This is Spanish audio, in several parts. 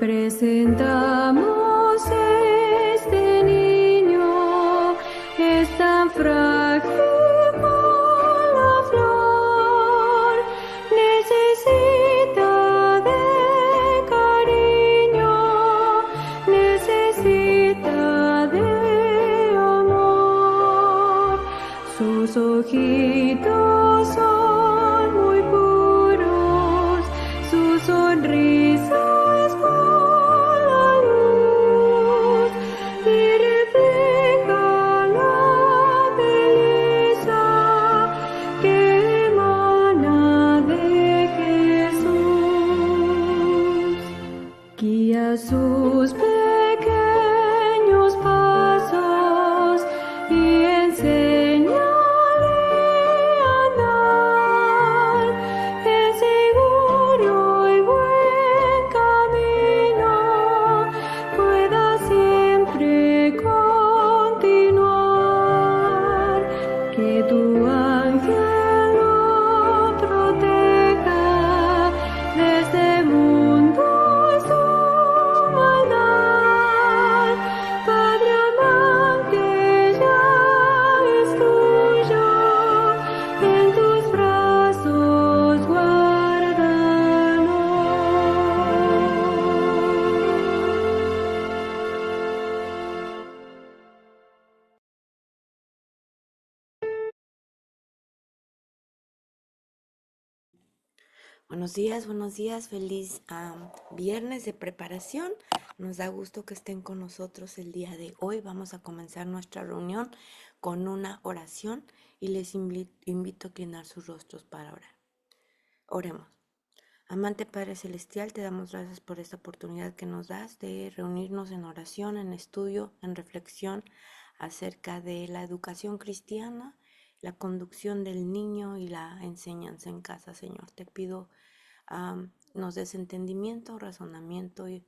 presentamos este niño, es tan frágil como la flor, necesita de cariño, necesita de amor. Sus ojitos son muy puros, su sonrisa es como la luz y refleja la belleza que emana de Jesús. Guía sus pequeños pasos y enséñale a andar en seguro y buen camino, pueda siempre continuar. Que tu ángel lo proteja de este mundo y su maldad. Padre amante, ya es tuyo, en tus brazos guárdanos. Buenos días, feliz viernes de preparación. Nos da gusto que estén con nosotros el día de hoy. Vamos a comenzar nuestra reunión con una oración y les invito a inclinar sus rostros para orar. Oremos. Amante Padre Celestial, te damos gracias por esta oportunidad que nos das de reunirnos en oración, en estudio, en reflexión acerca de la educación cristiana, la conducción del niño y la enseñanza en casa, Señor. Te pido nos des entendimiento, razonamiento y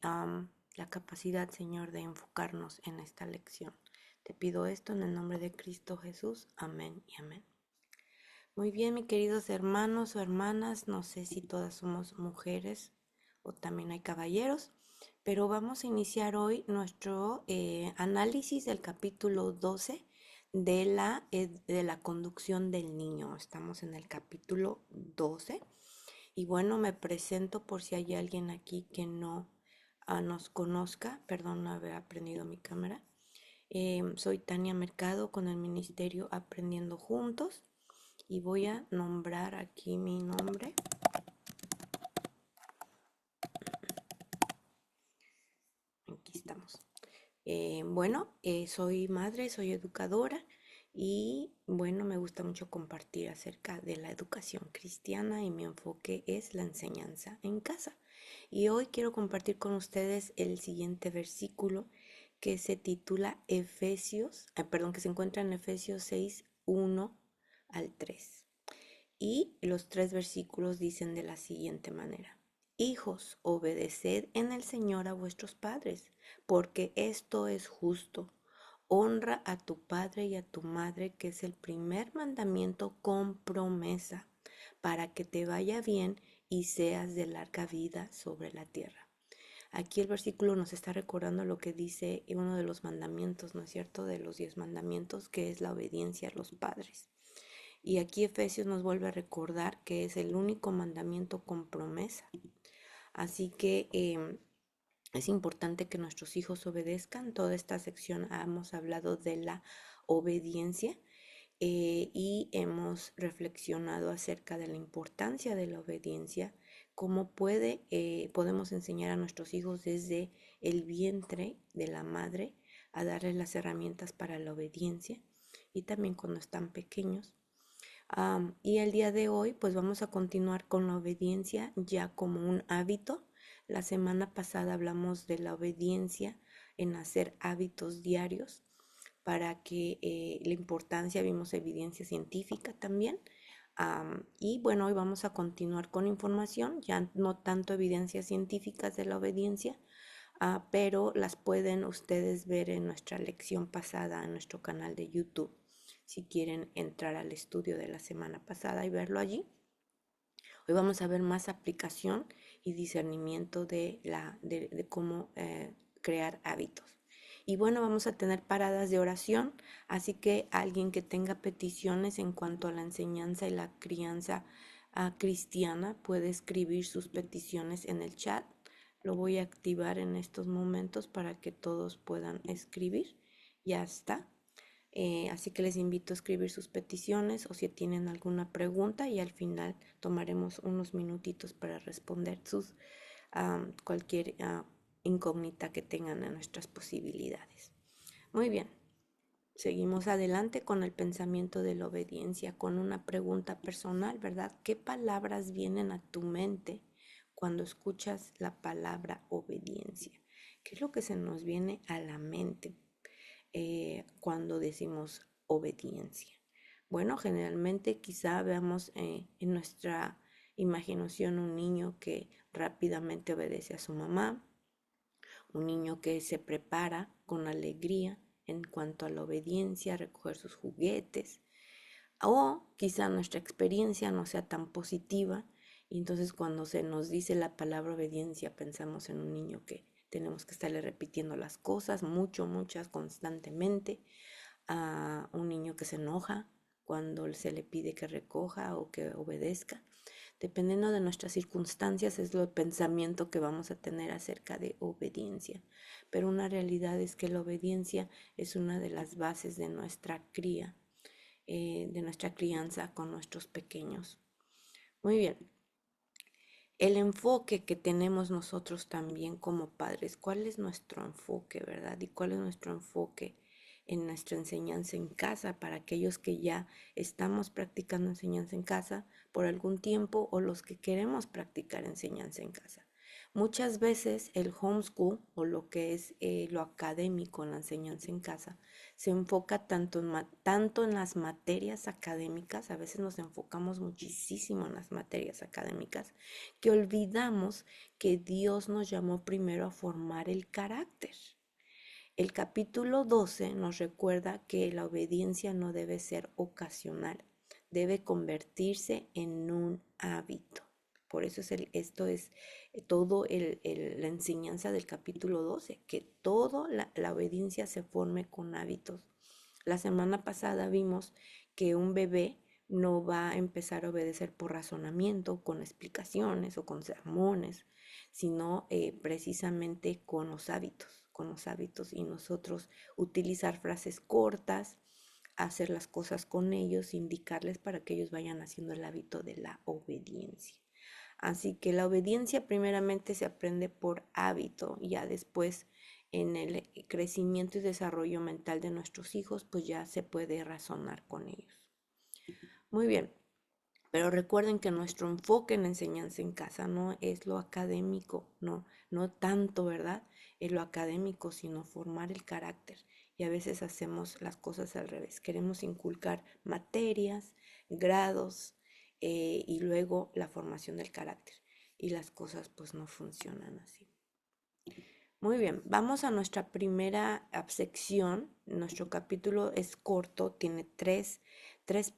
la capacidad, Señor, de enfocarnos en esta lección. Te pido esto en el nombre de Cristo Jesús. Amén y amén. Muy bien, mis queridos hermanos o hermanas, no sé si todas somos mujeres o también hay caballeros, pero vamos a iniciar hoy nuestro análisis del capítulo 12 de la conducción del niño. Estamos en el capítulo 12 y bueno, me presento por si hay alguien aquí que no nos conozca, perdón no haber prendido mi cámara. Soy Tania Mercado con el Ministerio Aprendiendo Juntos. Y voy a nombrar aquí mi nombre. Aquí estamos. Soy madre, soy educadora y bueno, me gusta mucho compartir acerca de la educación cristiana y mi enfoque es la enseñanza en casa. Y hoy quiero compartir con ustedes el siguiente versículo que se titula que se encuentra en Efesios 6, 1 al 3. Y los 3 versículos dicen de la siguiente manera: Hijos, obedeced en el Señor a vuestros padres, porque esto es justo. Honra a tu padre y a tu madre, que es el primer mandamiento con promesa, para que te vaya bien y seas de larga vida sobre la tierra. Aquí el versículo nos está recordando lo que dice uno de los mandamientos, ¿no es cierto?, de los 10 mandamientos, que es la obediencia a los padres. Y aquí Efesios nos vuelve a recordar que es el único mandamiento con promesa. Así que es importante que nuestros hijos obedezcan. Toda esta sección hemos hablado de la obediencia y hemos reflexionado acerca de la importancia de la obediencia, cómo podemos enseñar a nuestros hijos desde el vientre de la madre a darles las herramientas para la obediencia y también cuando están pequeños. Y el día de hoy pues vamos a continuar con la obediencia ya como un hábito. La semana pasada hablamos de la obediencia en hacer hábitos diarios para que la importancia, vimos evidencia científica también. Y bueno, hoy vamos a continuar con información, ya no tanto evidencias científicas de la obediencia, pero las pueden ustedes ver en nuestra lección pasada en nuestro canal de YouTube. Si quieren entrar al estudio de la semana pasada y verlo allí. Hoy vamos a ver más aplicación y discernimiento de cómo crear hábitos. Y bueno, vamos a tener paradas de oración, así que alguien que tenga peticiones en cuanto a la enseñanza y la crianza cristiana puede escribir sus peticiones en el chat. Lo voy a activar en estos momentos para que todos puedan escribir. Ya está. Así que les invito a escribir sus peticiones o si tienen alguna pregunta y al final tomaremos unos minutitos para responder cualquier incógnita que tengan en nuestras posibilidades. Muy bien, seguimos adelante con el pensamiento de la obediencia, con una pregunta personal, ¿verdad? ¿Qué palabras vienen a tu mente cuando escuchas la palabra obediencia? ¿Qué es lo que se nos viene a la mente cuando decimos obediencia? Bueno, generalmente quizá veamos en nuestra imaginación un niño que rápidamente obedece a su mamá, un niño que se prepara con alegría en cuanto a la obediencia, a recoger sus juguetes, o quizá nuestra experiencia no sea tan positiva y entonces cuando se nos dice la palabra obediencia pensamos en un niño que tenemos que estarle repitiendo las cosas muchas, constantemente, a un niño que se enoja cuando se le pide que recoja o que obedezca. Dependiendo de nuestras circunstancias es el pensamiento que vamos a tener acerca de obediencia. Pero una realidad es que la obediencia es una de las bases de nuestra cría, de nuestra crianza con nuestros pequeños. Muy bien. El enfoque que tenemos nosotros también como padres, ¿cuál es nuestro enfoque, verdad? ¿Y cuál es nuestro enfoque en nuestra enseñanza en casa para aquellos que ya estamos practicando enseñanza en casa por algún tiempo o los que queremos practicar enseñanza en casa? Muchas veces el homeschool o lo que es lo académico en la enseñanza en casa se enfoca tanto en las materias académicas, a veces nos enfocamos muchísimo en las materias académicas, que olvidamos que Dios nos llamó primero a formar el carácter. El capítulo 12 nos recuerda que la obediencia no debe ser ocasional, debe convertirse en un hábito. Por eso esto es todo la enseñanza del capítulo 12, que toda la obediencia se forme con hábitos. La semana pasada vimos que un bebé no va a empezar a obedecer por razonamiento, con explicaciones o con sermones, sino precisamente con los hábitos y nosotros utilizar frases cortas, hacer las cosas con ellos, indicarles para que ellos vayan haciendo el hábito de la obediencia. Así que la obediencia primeramente se aprende por hábito y ya después en el crecimiento y desarrollo mental de nuestros hijos, pues ya se puede razonar con ellos. Muy bien, pero recuerden que nuestro enfoque en la enseñanza en casa no es lo académico, no tanto, ¿verdad? Es lo académico, sino formar el carácter. Y a veces hacemos las cosas al revés. Queremos inculcar materias, grados y luego la formación del carácter. Y las cosas pues no funcionan así. Muy bien, vamos a nuestra primera sección. Nuestro capítulo es corto, tiene tres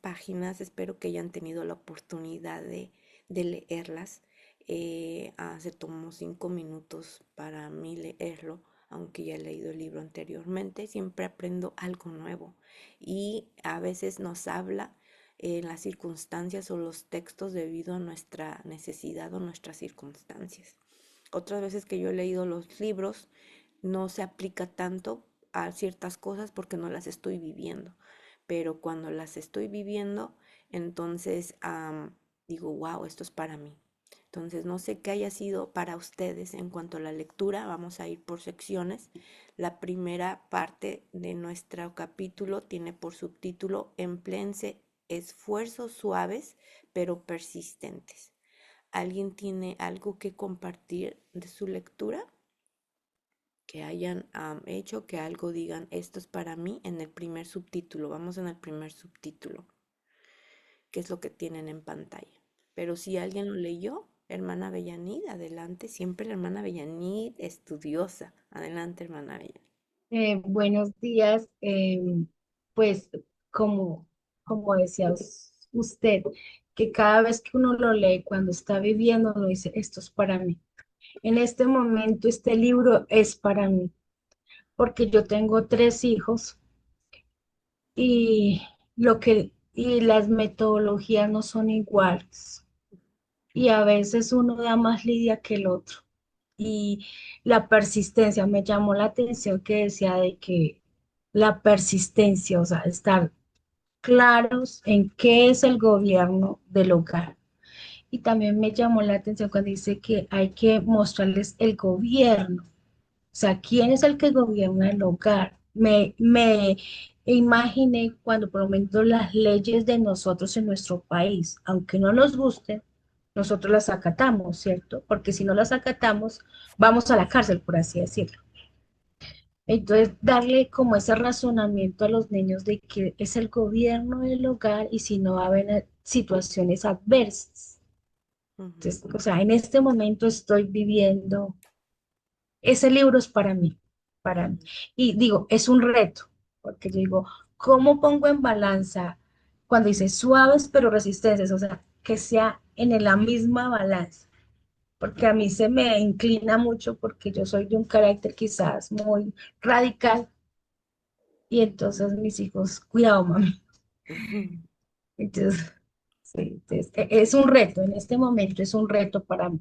páginas. Espero que hayan tenido la oportunidad de leerlas. Se tomó 5 minutos para mí leerlo, aunque ya he leído el libro anteriormente. Siempre aprendo algo nuevo y a veces nos habla en las circunstancias o los textos debido a nuestra necesidad o nuestras circunstancias. Otras veces que yo he leído los libros no se aplica tanto a ciertas cosas porque no las estoy viviendo, pero cuando las estoy viviendo, entonces digo, wow, esto es para mí. Entonces, no sé qué haya sido para ustedes en cuanto a la lectura, vamos a ir por secciones. La primera parte de nuestro capítulo tiene por subtítulo Empléense esfuerzos suaves pero persistentes. ¿Alguien tiene algo que compartir de su lectura? Que hayan hecho, que algo digan, esto es para mí en el primer subtítulo. Vamos en el primer subtítulo, que es lo que tienen en pantalla. Pero si alguien lo leyó, hermana Avellanid, adelante. Siempre la hermana Avellanid, estudiosa. Adelante, hermana Avellanid. Buenos días. Pues como, como decía usted, que cada vez que uno lo lee, cuando está viviendo, uno dice, esto es para mí. En este momento, este libro es para mí, porque yo tengo tres hijos y y las metodologías no son iguales. Y a veces uno da más lidia que el otro. Y la persistencia, me llamó la atención que decía de que la persistencia, o sea, estar claros en qué es el gobierno del hogar. Y también me llamó la atención cuando dice que hay que mostrarles el gobierno, o sea, quién es el que gobierna el hogar. Me imaginé cuando por lo menos las leyes de nosotros en nuestro país, aunque no nos gusten, nosotros las acatamos, ¿cierto? Porque si no las acatamos, vamos a la cárcel, por así decirlo. Entonces, darle como ese razonamiento a los niños de que es el gobierno del hogar y si no va a haber situaciones adversas. Ujú, Entonces, o sea, en este momento estoy viviendo, ese libro es para mí. ujú, Y digo, es un reto, porque yo digo, ¿cómo pongo en balanza cuando dice suaves pero resistentes? O sea, que sea en la misma balanza, porque a mí se me inclina mucho porque yo soy de un carácter quizás muy radical y entonces mis hijos, cuidado, mami. ujú. Entonces, sí, entonces, es un reto, en este momento es un reto para mí.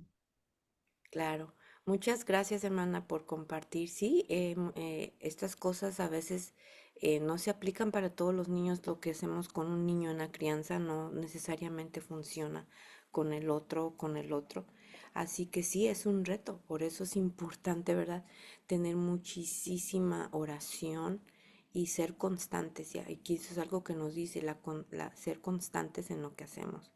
Claro. Muchas gracias, hermana, por compartir. Sí, estas cosas a veces no se aplican para todos los niños. Lo que hacemos con un niño en la crianza no necesariamente funciona con el otro o con el otro. Así que sí, es un reto. Por eso es importante, ¿verdad? Tener muchísima oración y ser constantes. Ya, y aquí eso es algo que nos dice, ser constantes en lo que hacemos.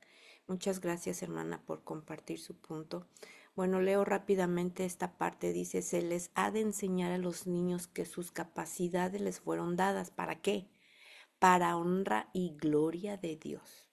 Muchas gracias, hermana, por compartir su punto. Bueno, leo rápidamente esta parte. Dice, se les ha de enseñar a los niños que sus capacidades les fueron dadas. ¿Para qué? Para honra y gloria de Dios.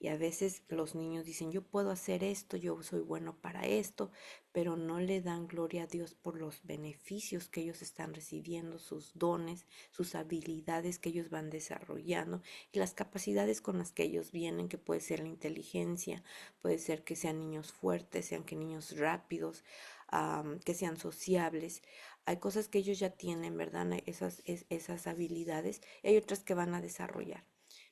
Y a veces los niños dicen, yo puedo hacer esto, yo soy bueno para esto, pero no le dan gloria a Dios por los beneficios que ellos están recibiendo, sus dones, sus habilidades que ellos van desarrollando y las capacidades con las que ellos vienen, que puede ser la inteligencia, puede ser que sean niños fuertes, sean que niños rápidos, que sean sociables. Hay cosas que ellos ya tienen, ¿verdad? Esas habilidades y hay otras que van a desarrollar.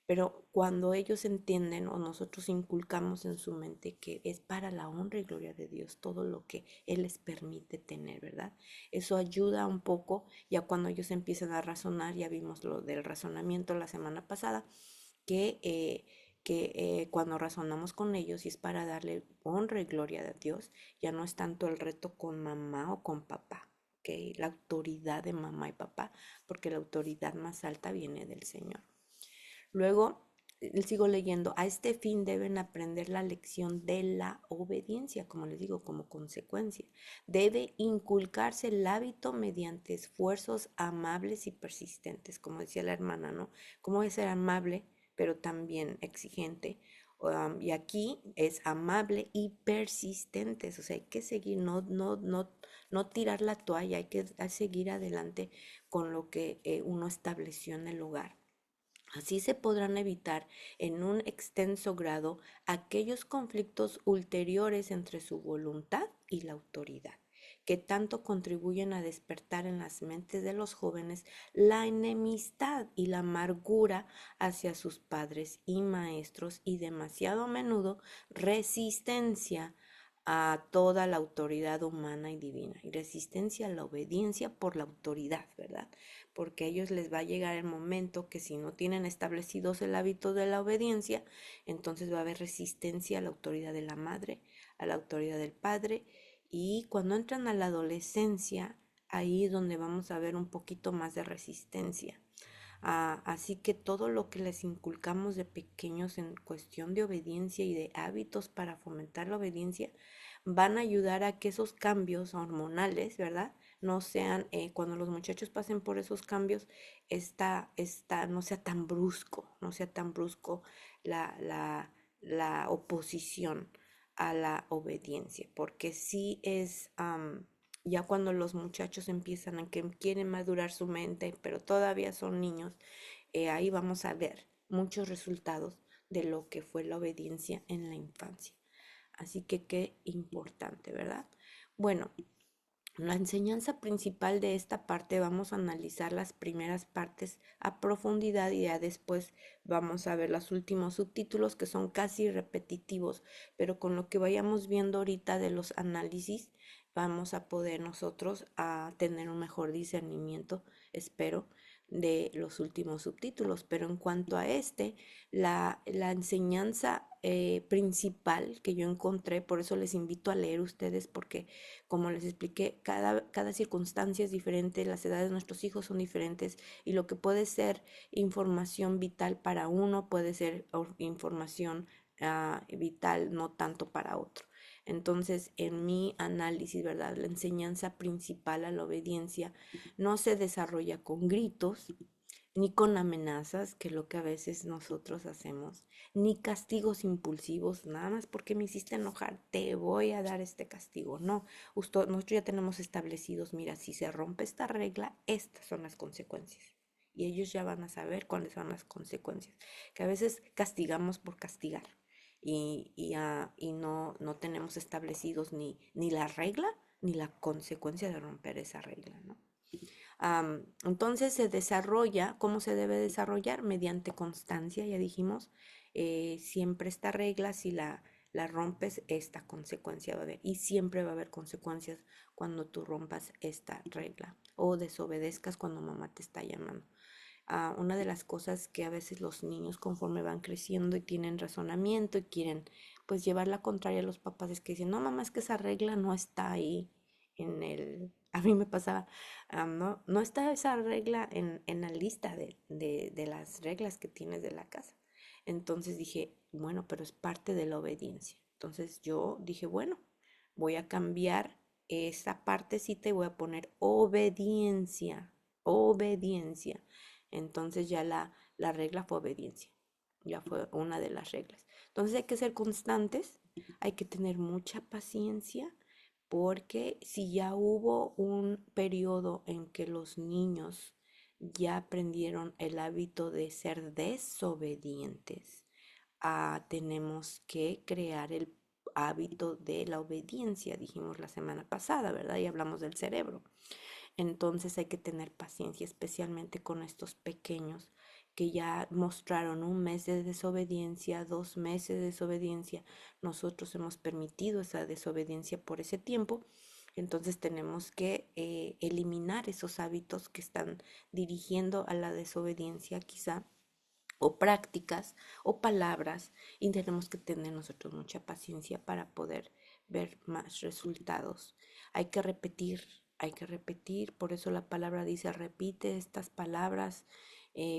Pero cuando ellos entienden o nosotros inculcamos en su mente que es para la honra y gloria de Dios todo lo que Él les permite tener, ¿verdad? Eso ayuda un poco, ya cuando ellos empiezan a razonar, ya vimos lo del razonamiento la semana pasada, que, eh, que cuando razonamos con ellos y es para darle honra y gloria a Dios, ya no es tanto el reto con mamá o con papá, que la autoridad de mamá y papá, porque la autoridad más alta viene del Señor. Luego, sigo leyendo, a este fin deben aprender la lección de la obediencia, como les digo, como consecuencia. Debe inculcarse el hábito mediante esfuerzos amables y persistentes, como decía la hermana, ¿no? ¿Cómo es ser amable, pero también exigente? Y aquí es amable y persistentes, o sea, hay que seguir, no tirar la toalla, hay que seguir adelante con lo que uno estableció en el hogar. Así se podrán evitar en un extenso grado aquellos conflictos ulteriores entre su voluntad y la autoridad, que tanto contribuyen a despertar en las mentes de los jóvenes la enemistad y la amargura hacia sus padres y maestros y demasiado a menudo resistencia a toda la autoridad humana y divina y resistencia a la obediencia por la autoridad, ¿verdad? Porque a ellos les va a llegar el momento que si no tienen establecidos el hábito de la obediencia, entonces va a haber resistencia a la autoridad de la madre, a la autoridad del padre, y cuando entran a la adolescencia, ahí es donde vamos a ver un poquito más de resistencia. Así que todo lo que les inculcamos de pequeños en cuestión de obediencia y de hábitos para fomentar la obediencia van a ayudar a que esos cambios hormonales, ¿verdad? No sean, cuando los muchachos pasen por esos cambios, no sea tan brusco, no sea tan brusco la, la, la oposición a la obediencia, porque sí es, ya cuando los muchachos empiezan a que quieren madurar su mente, pero todavía son niños, ahí vamos a ver muchos resultados de lo que fue la obediencia en la infancia. Así que qué importante, ¿verdad? Bueno, la enseñanza principal de esta parte vamos a analizar las primeras partes a profundidad y ya después vamos a ver los últimos subtítulos que son casi repetitivos, pero con lo que vayamos viendo ahorita de los análisis vamos a poder nosotros a tener un mejor discernimiento, espero, de los últimos subtítulos. Pero en cuanto a la enseñanza principal que yo encontré, por eso les invito a leer ustedes, porque como les expliqué, cada circunstancia es diferente, las edades de nuestros hijos son diferentes y lo que puede ser información vital para uno puede ser información vital no tanto para otro. Entonces, en mi análisis, ¿verdad? La enseñanza principal a la obediencia no se desarrolla con gritos, ni con amenazas, que es lo que a veces nosotros hacemos, ni castigos impulsivos, nada más porque me hiciste enojar, te voy a dar este castigo. No, nosotros ya tenemos establecidos, mira, si se rompe esta regla, estas son las consecuencias. Y ellos ya van a saber cuáles son las consecuencias. Que a veces castigamos por castigar y no tenemos establecidos ni la regla ni la consecuencia de romper esa regla, ¿no? Entonces se desarrolla, ¿cómo se debe desarrollar? Mediante constancia, ya dijimos, siempre esta regla, si la rompes, esta consecuencia va a haber. Y siempre va a haber consecuencias cuando tú rompas esta regla o desobedezcas cuando mamá te está llamando. Una de las cosas que a veces los niños conforme van creciendo y tienen razonamiento y quieren pues llevar la contraria a los papás es que dicen, no mamá, es que esa regla no está ahí a mí me pasaba, no está esa regla en la lista de las reglas que tienes de la casa. Entonces dije, bueno, pero es parte de la obediencia. Entonces yo dije, bueno, voy a cambiar esa partecita y voy a poner obediencia, obediencia. Entonces ya la regla fue obediencia, ya fue una de las reglas. Entonces hay que ser constantes, hay que tener mucha paciencia, porque si ya hubo un periodo en que los niños ya aprendieron el hábito de ser desobedientes, tenemos que crear el hábito de la obediencia, dijimos la semana pasada, ¿verdad? Y hablamos del cerebro. Entonces hay que tener paciencia, especialmente con estos pequeños que ya mostraron un mes de desobediencia, 2 meses de desobediencia. Nosotros hemos permitido esa desobediencia por ese tiempo. Entonces tenemos que eliminar esos hábitos que están dirigiendo a la desobediencia quizá, o prácticas o palabras, y tenemos que tener nosotros mucha paciencia para poder ver más resultados. Hay que repetir, por eso la palabra dice repite estas palabras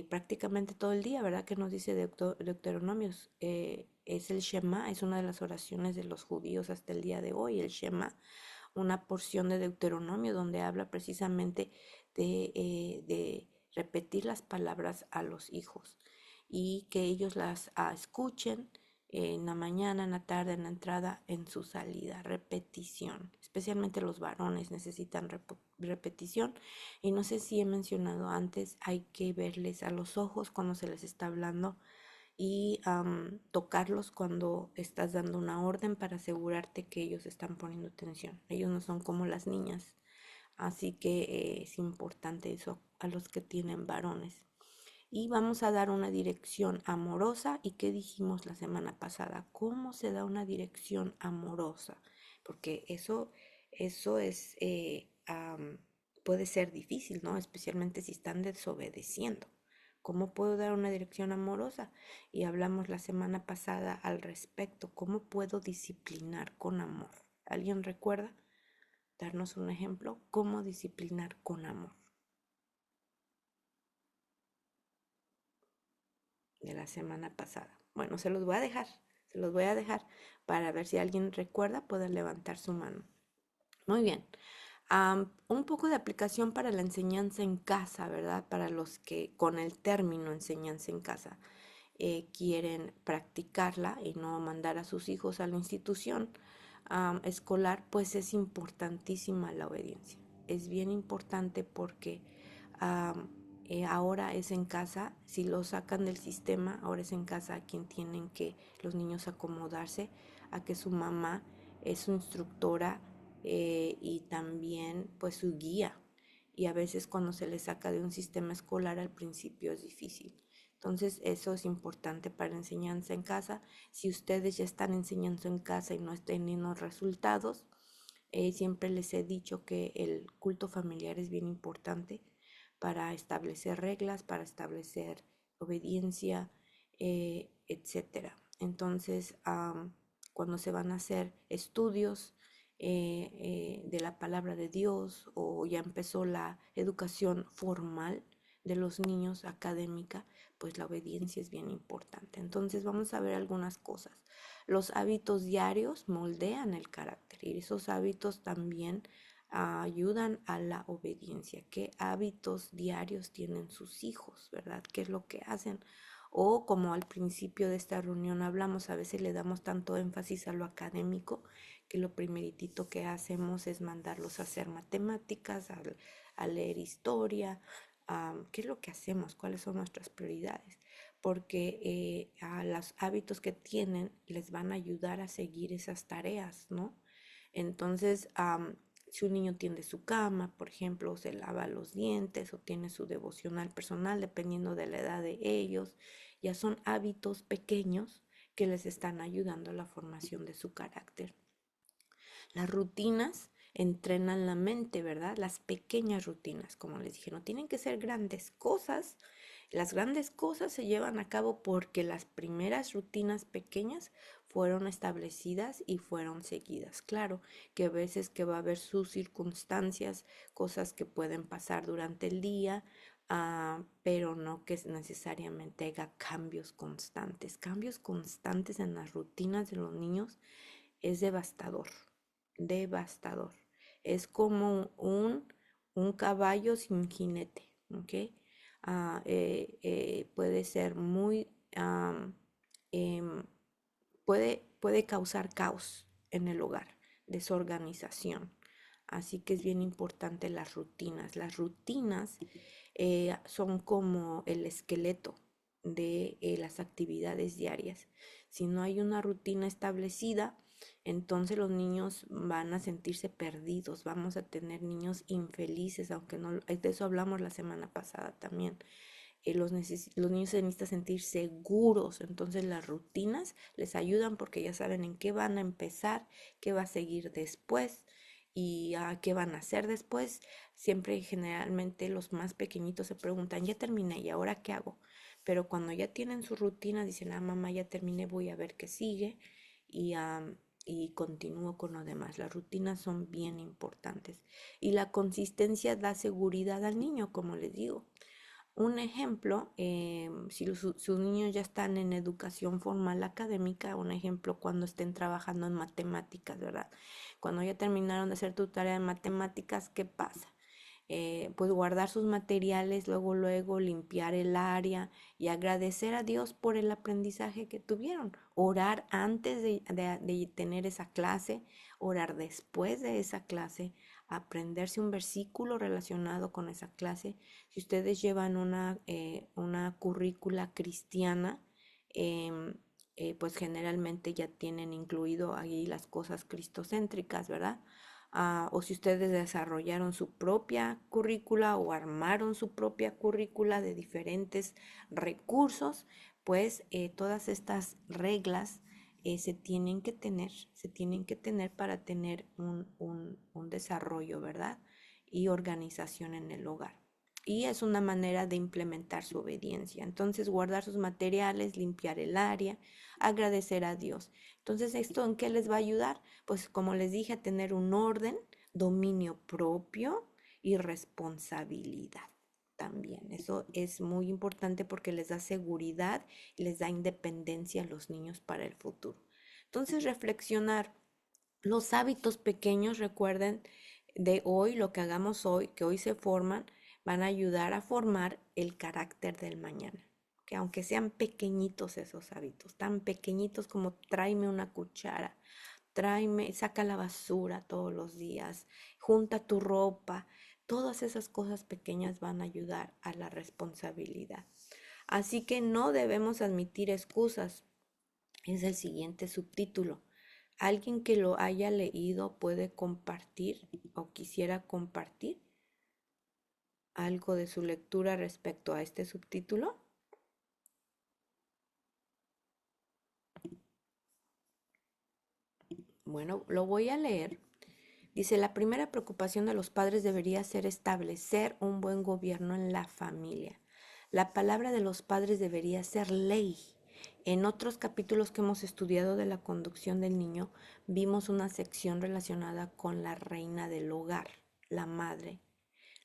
prácticamente todo el día, ¿verdad? Que nos dice Deuteronomios, es el Shema, es una de las oraciones de los judíos hasta el día de hoy, el Shema, una porción de Deuteronomio donde habla precisamente de repetir las palabras a los hijos y que ellos las escuchen en la mañana, en la tarde, en la entrada, en su salida. Repetición. Especialmente los varones necesitan repetición. Y no sé si he mencionado antes, hay que verles a los ojos cuando se les está hablando y tocarlos cuando estás dando una orden para asegurarte que ellos están poniendo atención. Ellos no son como las niñas. Así que es importante eso a los que tienen varones. Y vamos a dar una dirección amorosa. ¿Y qué dijimos la semana pasada? ¿Cómo se da una dirección amorosa? Porque eso puede ser difícil, ¿no? Especialmente si están desobedeciendo. ¿Cómo puedo dar una dirección amorosa? Y hablamos la semana pasada al respecto. ¿Cómo puedo disciplinar con amor? ¿Alguien recuerda darnos un ejemplo? ¿Cómo disciplinar con amor? De la semana pasada. Bueno, se los voy a dejar para ver si alguien recuerda, puede levantar su mano. Muy bien. Un poco de aplicación para la enseñanza en casa, ¿verdad? Para los que con el término enseñanza en casa quieren practicarla y no mandar a sus hijos a la institución escolar, pues es importantísima la obediencia. Es bien importante porque ahora es en casa, si lo sacan del sistema, ahora es en casa a quien tienen que los niños acomodarse, a que su mamá es su instructora y también pues su guía. Y a veces cuando se les saca de un sistema escolar al principio es difícil. Entonces eso es importante para enseñanza en casa. Si ustedes ya están enseñando en casa y no están teniendo resultados, siempre les he dicho que el culto familiar es bien importante para establecer reglas, para establecer obediencia, etcétera. Entonces, cuando se van a hacer estudios de la palabra de Dios o ya empezó la educación formal de los niños académica, pues la obediencia es bien importante. Entonces vamos a ver algunas cosas. Los hábitos diarios moldean el carácter y esos hábitos también ayudan a la obediencia. ¿Qué hábitos diarios tienen sus hijos, verdad? ¿Qué es lo que hacen? O como al principio de esta reunión hablamos, a veces le damos tanto énfasis a lo académico que lo primeritito que hacemos es mandarlos a hacer matemáticas, a leer historia. ¿Qué es lo que hacemos? ¿Cuáles son nuestras prioridades? Porque a los hábitos que tienen les van a ayudar a seguir esas tareas, ¿no? Entonces, si un niño tiende su cama, por ejemplo, o se lava los dientes o tiene su devocional personal, dependiendo de la edad de ellos, ya son hábitos pequeños que les están ayudando a la formación de su carácter. Las rutinas entrenan la mente, ¿verdad? Las pequeñas rutinas, como les dije, no tienen que ser grandes cosas. Las grandes cosas se llevan a cabo porque las primeras rutinas pequeñas fueron establecidas y fueron seguidas. Claro que a veces que va a haber sus circunstancias, cosas que pueden pasar durante el día, pero no que necesariamente haga cambios constantes. Cambios constantes en las rutinas de los niños es devastador, devastador. Es como un caballo sin jinete, ¿ok? Puede ser muy, em, puede causar caos en el hogar, desorganización. Así que es bien importante las rutinas. Las rutinas son como el esqueleto de las actividades diarias. Si no hay una rutina establecida, entonces los niños van a sentirse perdidos, vamos a tener niños infelices, aunque no, de eso hablamos la semana pasada también. Los niños se necesitan sentir seguros, entonces las rutinas les ayudan porque ya saben en qué van a empezar, qué va a seguir después y qué van a hacer después. Siempre generalmente los más pequeñitos se preguntan, ya terminé, ¿y ahora qué hago? Pero cuando ya tienen su rutina, dicen, mamá, ya terminé, voy a ver qué sigue y, y continúo con lo demás. Las rutinas son bien importantes y la consistencia da seguridad al niño, como les digo. Un ejemplo, si sus niños ya están en educación formal académica, un ejemplo cuando estén trabajando en matemáticas, ¿verdad? Cuando ya terminaron de hacer tu tarea de matemáticas, ¿qué pasa? Pues guardar sus materiales, luego limpiar el área y agradecer a Dios por el aprendizaje que tuvieron. Orar antes de tener esa clase, orar después de esa clase, aprenderse un versículo relacionado con esa clase. Si ustedes llevan una currícula cristiana, em, pues generalmente ya tienen incluido ahí las cosas cristocéntricas, ¿verdad? O si ustedes desarrollaron su propia currícula o armaron su propia currícula de diferentes recursos, pues todas estas reglas se tienen que tener para tener un desarrollo, ¿verdad? Y organización en el hogar. Y es una manera de implementar su obediencia. Entonces, guardar sus materiales, limpiar el área, agradecer a Dios. Entonces, ¿esto en qué les va a ayudar? Pues como les dije, a tener un orden, dominio propio y responsabilidad también. Eso es muy importante porque les da seguridad y les da independencia a los niños para el futuro. Entonces, reflexionar los hábitos pequeños, recuerden, de hoy, lo que hagamos hoy, que hoy se forman, van a ayudar a formar el carácter del mañana. Que aunque sean pequeñitos esos hábitos, tan pequeñitos como tráeme una cuchara, tráeme, saca la basura todos los días, junta tu ropa, Todas esas cosas pequeñas van a ayudar a la responsabilidad. Así que no debemos admitir excusas. Es el siguiente subtítulo. ¿Alguien que lo haya leído puede compartir o quisiera compartir algo de su lectura respecto a este subtítulo? Bueno, lo voy a leer. Dice, la primera preocupación de los padres debería ser establecer un buen gobierno en la familia. La palabra de los padres debería ser ley. En otros capítulos que hemos estudiado de la conducción del niño, vimos una sección relacionada con la reina del hogar, la madre.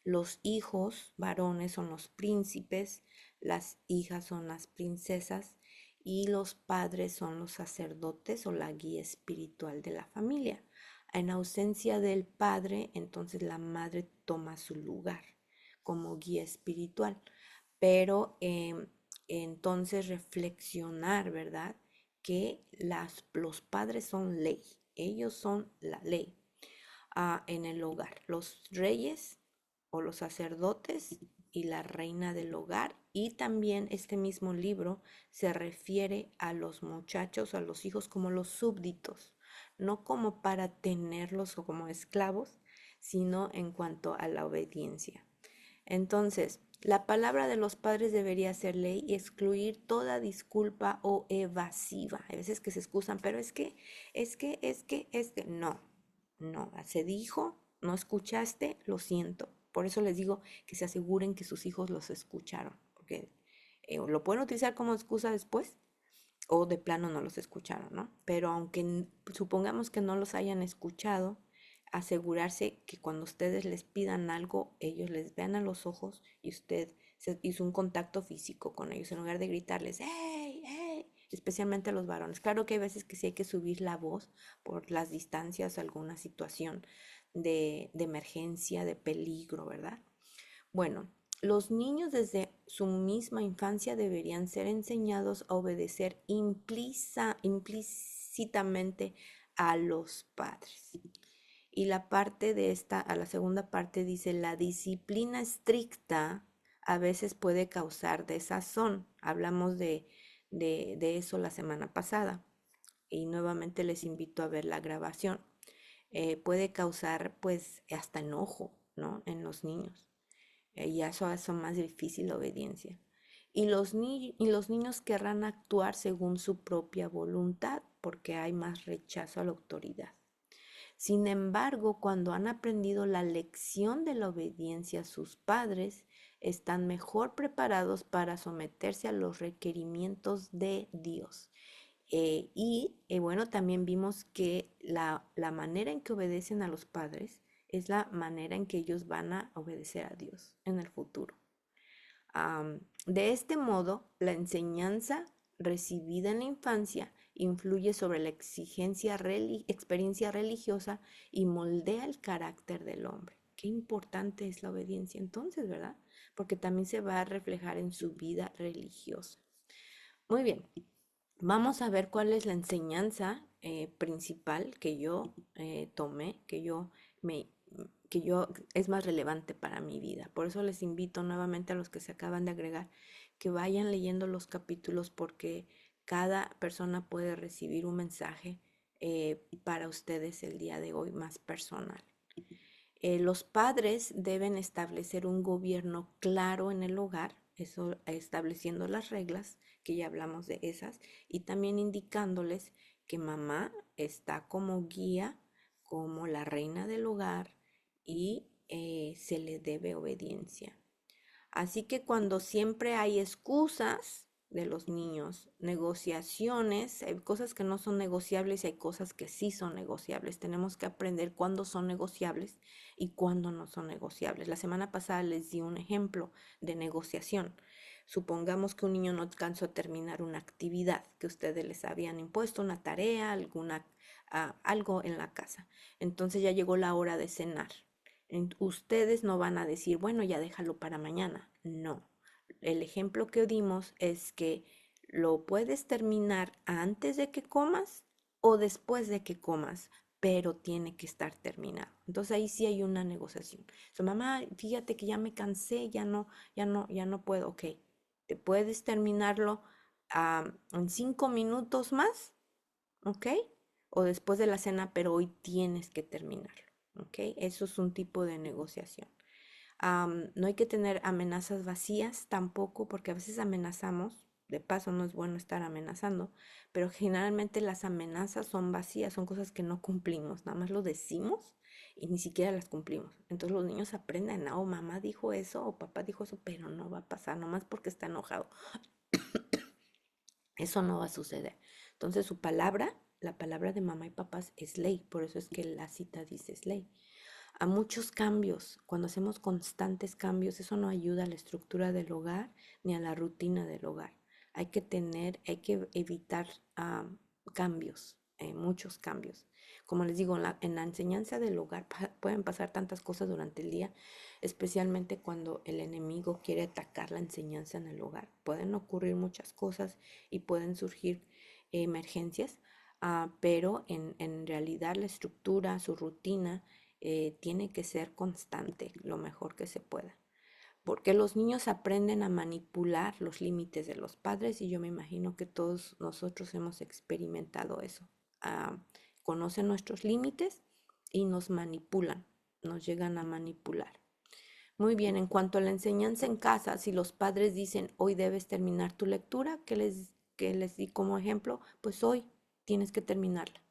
Los hijos varones son los príncipes, las hijas son las princesas y los padres son los sacerdotes o la guía espiritual de la familia. En ausencia del padre, entonces la madre toma su lugar como guía espiritual. Pero entonces reflexionar, ¿verdad? Que los padres son ley, ellos son la ley en el hogar. Los reyes o los sacerdotes y la reina del hogar. Y también este mismo libro se refiere a los muchachos, a los hijos como los súbditos, no como para tenerlos o como esclavos, sino en cuanto a la obediencia. Entonces, la palabra de los padres debería ser ley y excluir toda disculpa o evasiva. Hay veces que se excusan, pero no, no, se dijo, no escuchaste, lo siento. Por eso les digo que se aseguren que sus hijos los escucharon, porque lo pueden utilizar como excusa después o de plano no los escucharon, ¿no? Pero aunque supongamos que no los hayan escuchado, asegurarse que cuando ustedes les pidan algo, ellos les vean a los ojos y usted hizo un contacto físico con ellos en lugar de gritarles, ¡hey, hey! Especialmente a los varones. Claro que hay veces que sí hay que subir la voz por las distancias, alguna situación de emergencia, de peligro, ¿verdad? Bueno, los niños desde su misma infancia deberían ser enseñados a obedecer implícitamente a los padres. Y la parte de esta, a la segunda parte dice, la disciplina estricta a veces puede causar desazón. Hablamos de eso la semana pasada y nuevamente les invito a ver la grabación. Puede causar pues hasta enojo, ¿no? En los niños. Y eso hace más difícil la obediencia. Y los niños querrán actuar según su propia voluntad porque hay más rechazo a la autoridad. Sin embargo, cuando han aprendido la lección de la obediencia a sus padres, están mejor preparados para someterse a los requerimientos de Dios. Bueno, también vimos que la manera en que obedecen a los padres es la manera en que ellos van a obedecer a Dios en el futuro. De este modo, la enseñanza recibida en la infancia influye sobre la experiencia religiosa y moldea el carácter del hombre. Qué importante es la obediencia entonces, ¿verdad? Porque también se va a reflejar en su vida religiosa. Muy bien, vamos a ver cuál es la enseñanza principal que yo tomé, me, que yo es más relevante para mi vida. Por eso les invito nuevamente a los que se acaban de agregar que vayan leyendo los capítulos porque cada persona puede recibir un mensaje para ustedes el día de hoy más personal. Los padres deben establecer un gobierno claro en el hogar, eso estableciendo las reglas, que ya hablamos de esas, y también indicándoles que mamá está como guía, como la reina del hogar y se le debe obediencia. Así que cuando siempre hay excusas de los niños, negociaciones, hay cosas que no son negociables y hay cosas que sí son negociables. Tenemos que aprender cuándo son negociables y cuándo no son negociables. La semana pasada les di un ejemplo de negociación. Supongamos que un niño no alcanzó a terminar una actividad que ustedes les habían impuesto, una tarea, algo en la casa. Entonces ya llegó la hora de cenar. Ustedes no van a decir, bueno, ya déjalo para mañana. No. El ejemplo que dimos es que lo puedes terminar antes de que comas o después de que comas, pero tiene que estar terminado. Entonces ahí sí hay una negociación. So, mamá, fíjate que ya me cansé, ya no puedo. Ok, te puedes terminarlo en 5 minutos más, ¿ok? O después de la cena, pero hoy tienes que terminarlo, ¿ok? Eso es un tipo de negociación. No hay que tener amenazas vacías tampoco, porque a veces amenazamos, de paso no es bueno estar amenazando, pero generalmente las amenazas son vacías, son cosas que no cumplimos, nada más lo decimos y ni siquiera las cumplimos. Entonces los niños aprenden, oh, mamá dijo eso o papá dijo eso, pero no va a pasar, nomás porque está enojado. Eso no va a suceder. Entonces su palabra, la palabra de mamá y papás es ley, por eso es que la cita dice es ley. A muchos cambios, cuando hacemos constantes cambios, eso no ayuda a la estructura del hogar ni a la rutina del hogar. Hay que evitar cambios, muchos cambios. Como les digo, en la enseñanza del hogar pueden pasar tantas cosas durante el día, especialmente cuando el enemigo quiere atacar la enseñanza en el hogar. Pueden ocurrir muchas cosas y pueden surgir emergencias, pero en realidad la estructura, su rutina, tiene que ser constante lo mejor que se pueda. Porque los niños aprenden a manipular los límites de los padres y yo me imagino que todos nosotros hemos experimentado eso. Ah, Conocen nuestros límites y nos manipulan, nos llegan a manipular. Muy bien, en cuanto a la enseñanza en casa, si los padres dicen hoy debes terminar tu lectura, que les di como ejemplo, pues hoy tienes que terminarla,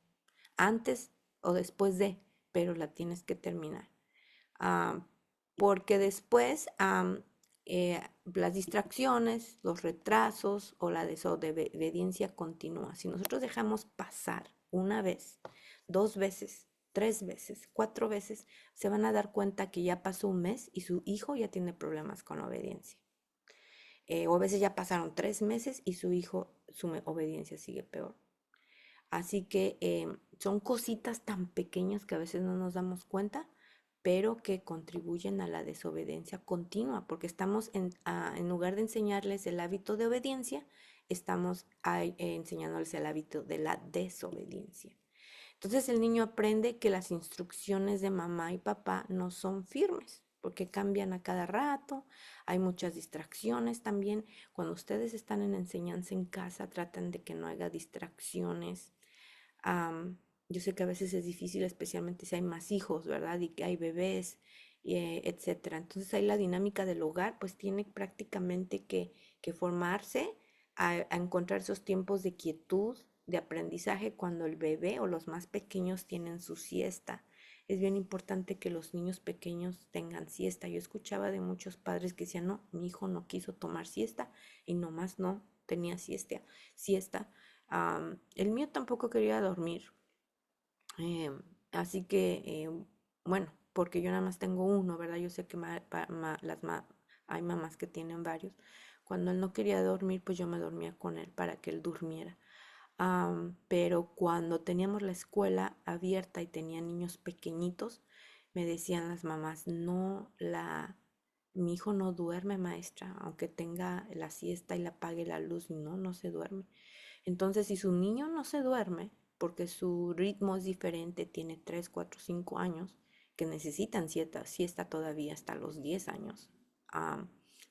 antes o después de, pero la tienes que terminar. Ah, Porque después las distracciones, los retrasos o la desobediencia continúa. Si nosotros dejamos pasar una vez, 2 veces, 3 veces, 4 veces, se van a dar cuenta que ya pasó un mes y su hijo ya tiene problemas con la obediencia. O a veces ya pasaron 3 meses y su hijo, su obediencia sigue peor. Así que son cositas tan pequeñas que a veces no nos damos cuenta, pero que contribuyen a la desobediencia continua, porque estamos en lugar de enseñarles el hábito de obediencia, estamos enseñándoles el hábito de la desobediencia. Entonces el niño aprende que las instrucciones de mamá y papá no son firmes, porque cambian a cada rato, hay muchas distracciones también. Cuando ustedes están en enseñanza en casa, tratan de que no haya distracciones. Yo sé que a veces es difícil, especialmente si hay más hijos, ¿verdad? Y que hay bebés, etcétera. Entonces ahí la dinámica del hogar pues tiene prácticamente que formarse a encontrar esos tiempos de quietud, de aprendizaje cuando el bebé o los más pequeños tienen su siesta. Es bien importante que los niños pequeños tengan siesta. Yo escuchaba de muchos padres que decían, no, mi hijo no quiso tomar siesta y nomás no tenía siesta. El mío tampoco quería dormir. Así que, bueno, porque yo nada más tengo uno, ¿verdad? Yo sé que hay mamás que tienen varios. Cuando él no quería dormir, pues yo me dormía con él para que él durmiera. Pero cuando teníamos la escuela abierta y tenía niños pequeñitos, me decían las mamás, no, mi hijo no duerme, maestra, aunque tenga la siesta y le apague la luz, no, no se duerme. Entonces, si su niño no se duerme, porque su ritmo es diferente, tiene 3, 4, 5 años, que necesitan siesta todavía hasta los 10 años,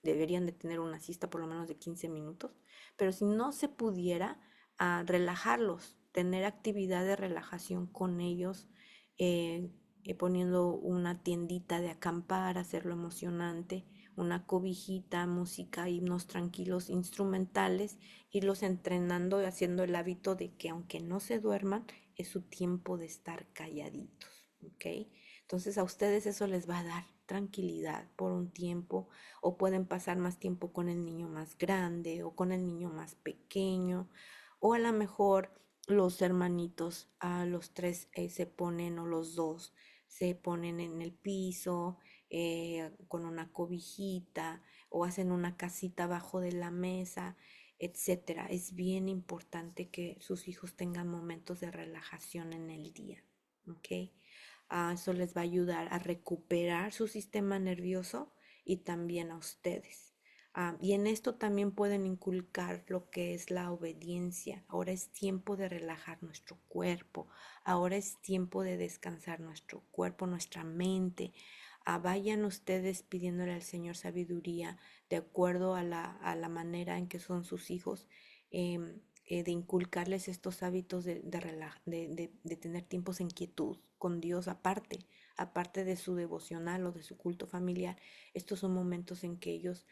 deberían de tener una siesta por lo menos de 15 minutos, pero si no se pudiera, relajarlos, tener actividad de relajación con ellos, eh, poniendo una tiendita de acampar, hacerlo emocionante, una cobijita, música, himnos tranquilos, instrumentales, irlos entrenando y haciendo el hábito de que aunque no se duerman, es su tiempo de estar calladitos, ¿ok? Entonces a ustedes eso les va a dar tranquilidad por un tiempo, o pueden pasar más tiempo con el niño más grande o con el niño más pequeño, o a lo mejor los hermanitos, a los tres se ponen, o los dos se ponen en el piso con una cobijita, o hacen una casita abajo de la mesa, etcétera. Es bien importante que sus hijos tengan momentos de relajación en el día, ¿ok? Eso les va a ayudar a recuperar su sistema nervioso y también a ustedes. Y en esto también pueden inculcar lo que es la obediencia. Ahora es tiempo de relajar nuestro cuerpo. Ahora es tiempo de descansar nuestro cuerpo, nuestra mente. Vayan ustedes pidiéndole al Señor sabiduría de acuerdo a la manera en que son sus hijos, de inculcarles estos hábitos de tener tiempos en quietud con Dios aparte de su devocional o de su culto familiar. Estos son momentos en que ellos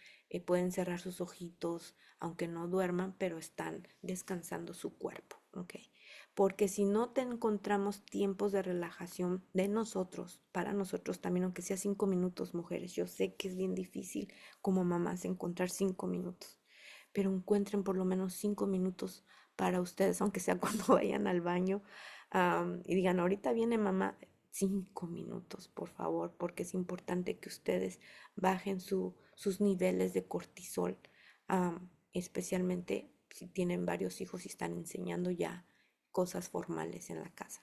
pueden cerrar sus ojitos, aunque no duerman, pero están descansando su cuerpo, ¿ok? Porque si no te encontramos tiempos de relajación de nosotros, para nosotros también, aunque sea 5 minutos, mujeres, yo sé que es bien difícil como mamás encontrar 5 minutos, pero encuentren por lo menos 5 minutos para ustedes, aunque sea cuando vayan al baño, y digan, ahorita viene mamá, 5 minutos, por favor, porque es importante que ustedes bajen sus niveles de cortisol, especialmente si tienen varios hijos y están enseñando ya cosas formales en la casa.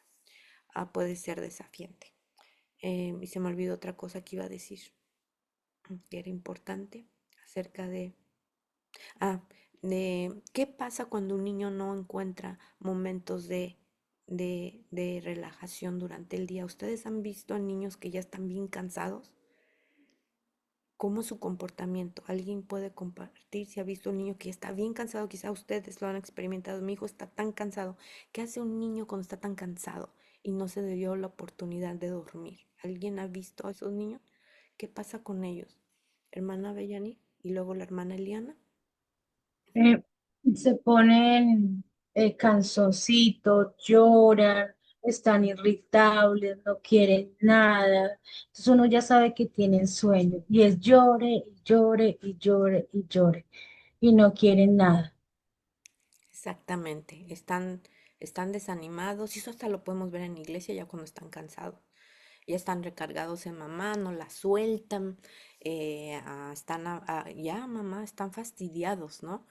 Puede ser desafiante. Y se me olvidó otra cosa que iba a decir, que era importante acerca ah, de qué pasa cuando un niño no encuentra momentos de relajación durante el día. ¿Ustedes han visto a niños que ya están bien cansados? ¿Cómo es su comportamiento? ¿Alguien puede compartir si ha visto un niño que está bien cansado? Quizá ustedes lo han experimentado. Mi hijo está tan cansado. ¿Qué hace un niño cuando está tan cansado y no se le dio la oportunidad de dormir? ¿Alguien ha visto a esos niños? ¿Qué pasa con ellos? Hermana Bellani y luego la hermana Eliana. Eh, Se ponen cansoncitos, lloran, están irritables, no quieren nada. Entonces uno ya sabe que tienen sueño y es llore y llore y llore y llore y no quieren nada. Exactamente, están desanimados y eso hasta lo podemos ver en la iglesia ya cuando están cansados. Ya están recargados en mamá, no la sueltan, ya mamá, están fastidiados, ¿no?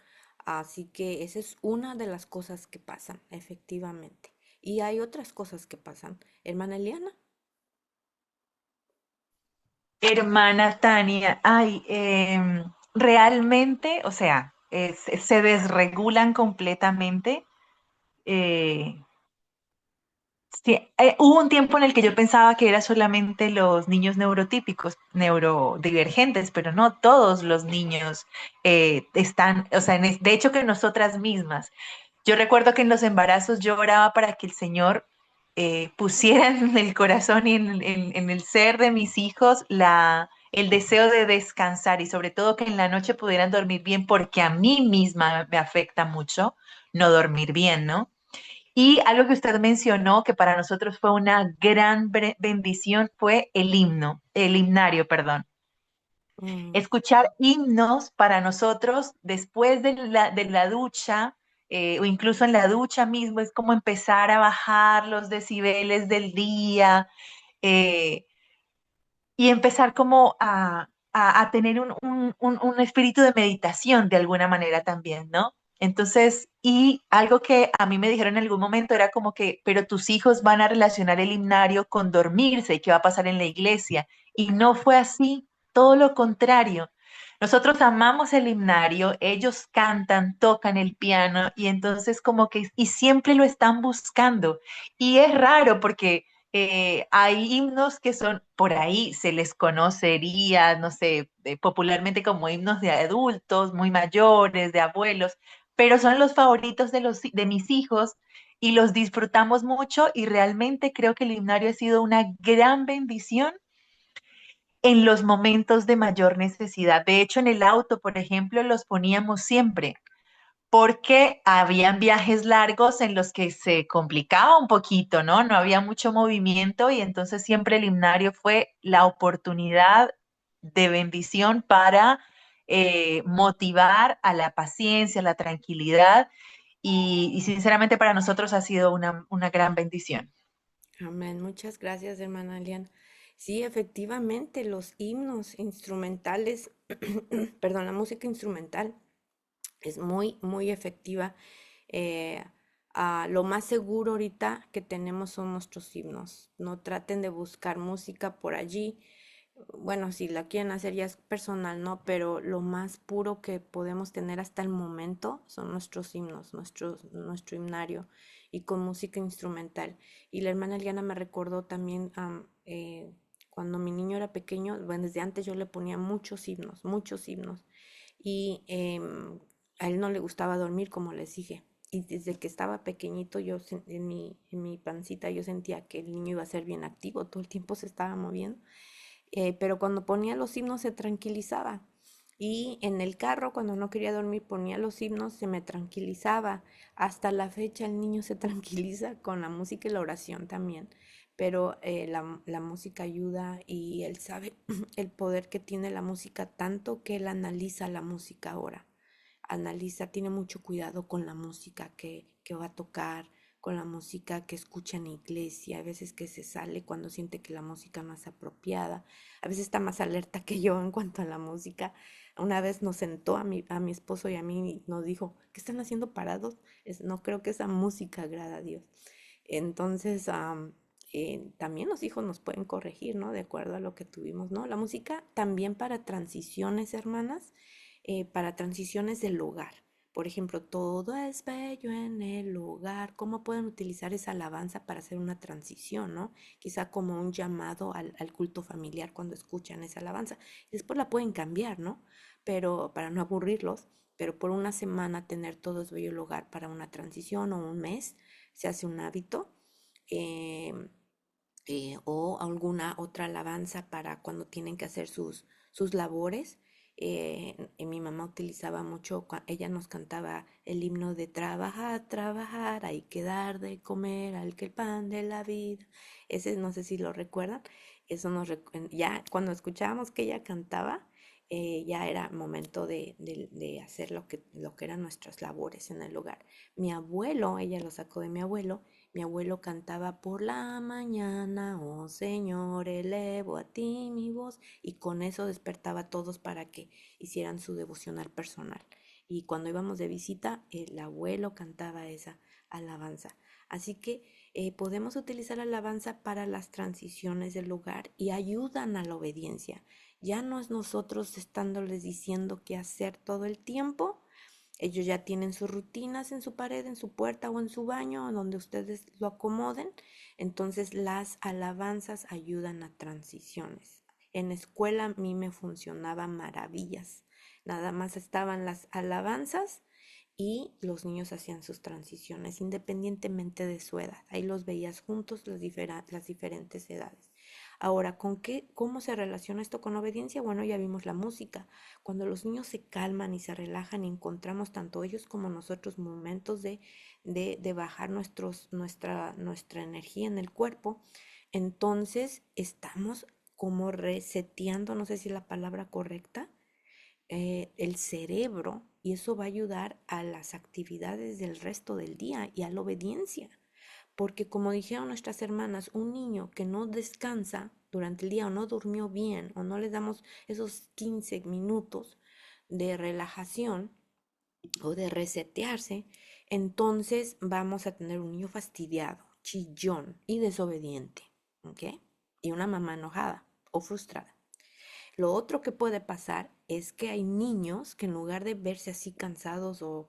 Así que esa es una de las cosas que pasan, efectivamente. Y hay otras cosas que pasan. Hermana Eliana. Hermana Tania, ay, realmente, o sea, se desregulan completamente. eh, sí, hubo un tiempo en el que yo pensaba que era solamente los niños neurotípicos, neurodivergentes, pero no todos los niños están, o sea, de hecho que nosotras mismas. Yo recuerdo que en los embarazos yo oraba para que el Señor pusiera en el corazón y en el ser de mis hijos el deseo de descansar y sobre todo que en la noche pudieran dormir bien, porque a mí misma me afecta mucho no dormir bien, ¿no? Y algo que usted mencionó que para nosotros fue una gran bendición fue el himno, el himnario, perdón. Mm, Escuchar himnos para nosotros después de la ducha o incluso en la ducha mismo es como empezar a bajar los decibeles del día, eh, y empezar como a tener un espíritu de meditación de alguna manera también, ¿no? Entonces, y algo que a mí me dijeron en algún momento era como que, pero tus hijos van a relacionar el himnario con dormirse y qué va a pasar en la iglesia. Y no fue así, todo lo contrario. Nosotros amamos el himnario, ellos cantan, tocan el piano y entonces como que, y siempre lo están buscando. Y es raro porque hay himnos que son, por ahí se les conocería, no sé, popularmente como himnos de adultos, muy mayores, de abuelos, pero son los favoritos de mis hijos y los disfrutamos mucho y realmente creo que el himnario ha sido una gran bendición en los momentos de mayor necesidad. De hecho, en el auto, por ejemplo, los poníamos siempre porque habían viajes largos en los que se complicaba un poquito, ¿no? No había mucho movimiento y entonces siempre el himnario fue la oportunidad de bendición para motivar a la paciencia, a la tranquilidad y sinceramente para nosotros ha sido una gran bendición. amén. Muchas gracias, hermana Eliana. Sí, efectivamente, los himnos instrumentales, perdón, la música instrumental es muy, muy efectiva. Eh, lo más seguro ahorita que tenemos son nuestros himnos. No traten de buscar música por allí bueno, si la quieren hacer ya es personal, ¿no? Pero lo más puro que podemos tener hasta el momento son nuestros himnos, nuestro himnario y con música instrumental. Y la hermana Eliana me recordó también cuando mi niño era pequeño, bueno, desde antes yo le ponía muchos himnos. Y a él no le gustaba dormir, como les dije. Y desde que estaba pequeñito, en mi pancita yo sentía que el niño iba a ser bien activo, todo el tiempo se estaba moviendo. Pero cuando ponía los himnos se tranquilizaba. Y en el carro, cuando no quería dormir, ponía los himnos, se me tranquilizaba. Hasta la fecha el niño se tranquiliza con la música y la oración también. Pero la música ayuda y él sabe el poder que tiene la música, tanto que él analiza la música ahora. Analiza, tiene mucho cuidado con la música que va a tocar, con la música que escucha en la iglesia, a veces que se sale cuando siente que la música no es apropiada, a veces está más alerta que yo en cuanto a la música. Una vez nos sentó a mi esposo y a mí y nos dijo, ¿qué están haciendo parados? No creo que esa música agrada a Dios. Entonces, también los hijos nos pueden corregir, ¿no? De acuerdo a lo que tuvimos, ¿no? La música también para transiciones, hermanas, para transiciones del hogar. Por ejemplo, todo es bello en el hogar. ¿Cómo pueden utilizar esa alabanza para hacer una transición, ¿no? Quizá como un llamado al culto familiar cuando escuchan esa alabanza. Después la pueden cambiar, ¿no? Pero para no aburrirlos, pero por una semana tener todo es bello el hogar para una transición o un mes, se hace un hábito. em, o alguna otra alabanza para cuando tienen que hacer sus labores. Mi mamá utilizaba mucho, ella nos cantaba el himno de trabajar, trabajar, hay que dar de comer al que el pan de la vida. Ese no sé si lo recuerdan. Eso ya cuando escuchábamos que ella cantaba, ya era momento de hacer lo que eran nuestras labores en el hogar. Mi abuelo, ella lo sacó de mi abuelo cantaba por la mañana, oh Señor, elevo a ti mi voz, y con eso despertaba a todos para que hicieran su devocional personal. Y cuando íbamos de visita, el abuelo cantaba esa alabanza. Así que podemos utilizar la alabanza para las transiciones del lugar y ayudan a la obediencia. Ya no es nosotros estándoles diciendo qué hacer todo el tiempo. Ellos ya tienen sus rutinas en su pared, en su puerta o en su baño, donde ustedes lo acomoden. Entonces las alabanzas ayudan a transiciones. En escuela a mí me funcionaba maravillas. Nada más estaban las alabanzas y los niños hacían sus transiciones independientemente de su edad. Ahí los veías juntos las diferentes edades. Ahora, cómo se relaciona esto con obediencia? Bueno, ya vimos la música. Cuando los niños se calman y se relajan y encontramos tanto ellos como nosotros momentos de bajar nuestra energía en el cuerpo, entonces estamos como reseteando, no sé si es la palabra correcta, el cerebro, y eso va a ayudar a las actividades del resto del día y a la obediencia. Porque como dijeron nuestras hermanas, un niño que no descansa durante el día o no durmió bien o no le damos esos 15 minutos de relajación o de resetearse, entonces vamos a tener un niño fastidiado, chillón y desobediente, ¿ok? Y una mamá enojada o frustrada. Lo otro que puede pasar es que hay niños que en lugar de verse así cansados o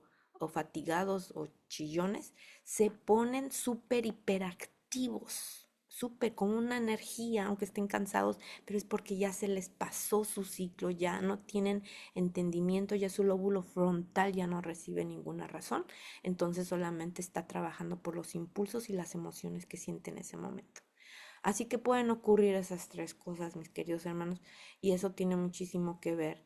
fatigados o chillones, se ponen súper hiperactivos, súper con una energía, aunque estén cansados, pero es porque ya se les pasó su ciclo, ya no tienen entendimiento, ya su lóbulo frontal ya no recibe ninguna razón, entonces solamente está trabajando por los impulsos y las emociones que siente en ese momento. Así que pueden ocurrir esas tres cosas, mis queridos hermanos, y eso tiene muchísimo que ver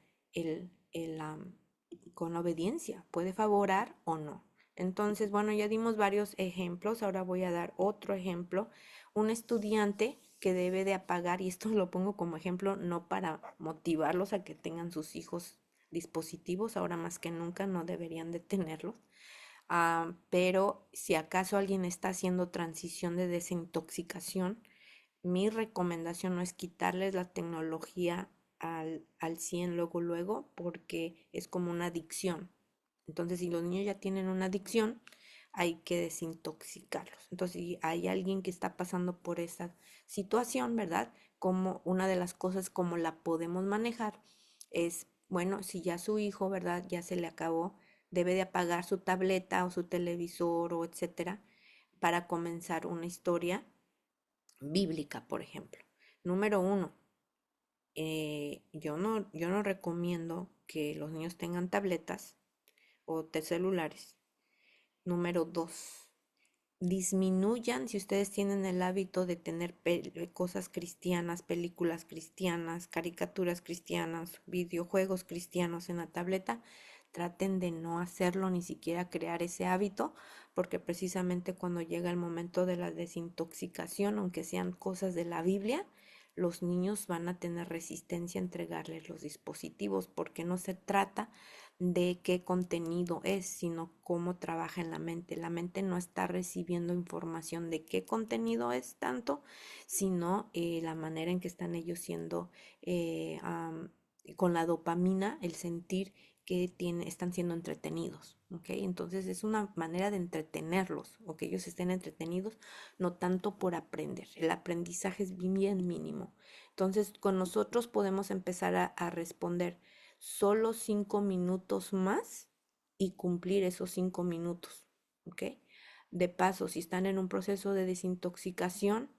con la obediencia. Puede favorar o no. Entonces, bueno, ya dimos varios ejemplos, ahora voy a dar otro ejemplo. Un estudiante que debe de apagar, y esto lo pongo como ejemplo no para motivarlos a que tengan sus hijos dispositivos, ahora más que nunca no deberían de tenerlos. Pero si acaso alguien está haciendo transición de desintoxicación, mi recomendación no es quitarles la tecnología al 100 luego, porque es como una adicción. Entonces, si los niños ya tienen una adicción, hay que desintoxicarlos. Entonces, si hay alguien que está pasando por esa situación, ¿verdad? Como una de las cosas como la podemos manejar es, bueno, si ya su hijo, ¿verdad? Ya se le acabó, debe de apagar su tableta o su televisor o etcétera para comenzar una historia bíblica, por ejemplo. Número uno, yo no recomiendo que los niños tengan tabletas o celulares. Número dos, disminuyan si ustedes tienen el hábito de tener cosas cristianas, películas cristianas, caricaturas cristianas, videojuegos cristianos en la tableta. Traten de no hacerlo, ni siquiera crear ese hábito, porque precisamente cuando llega el momento de la desintoxicación, aunque sean cosas de la Biblia, los niños van a tener resistencia a entregarles los dispositivos, porque no se trata de qué contenido es, sino cómo trabaja en la mente. La mente no está recibiendo información de qué contenido es tanto, sino la manera en que están ellos siendo con la dopamina, el sentir que están siendo entretenidos, ¿ok? Entonces es una manera de entretenerlos, o que ellos estén entretenidos, no tanto por aprender. El aprendizaje es bien mínimo. Entonces con nosotros podemos empezar a responder solo 5 minutos más y cumplir esos 5 minutos, ¿ok? De paso, si están en un proceso de desintoxicación,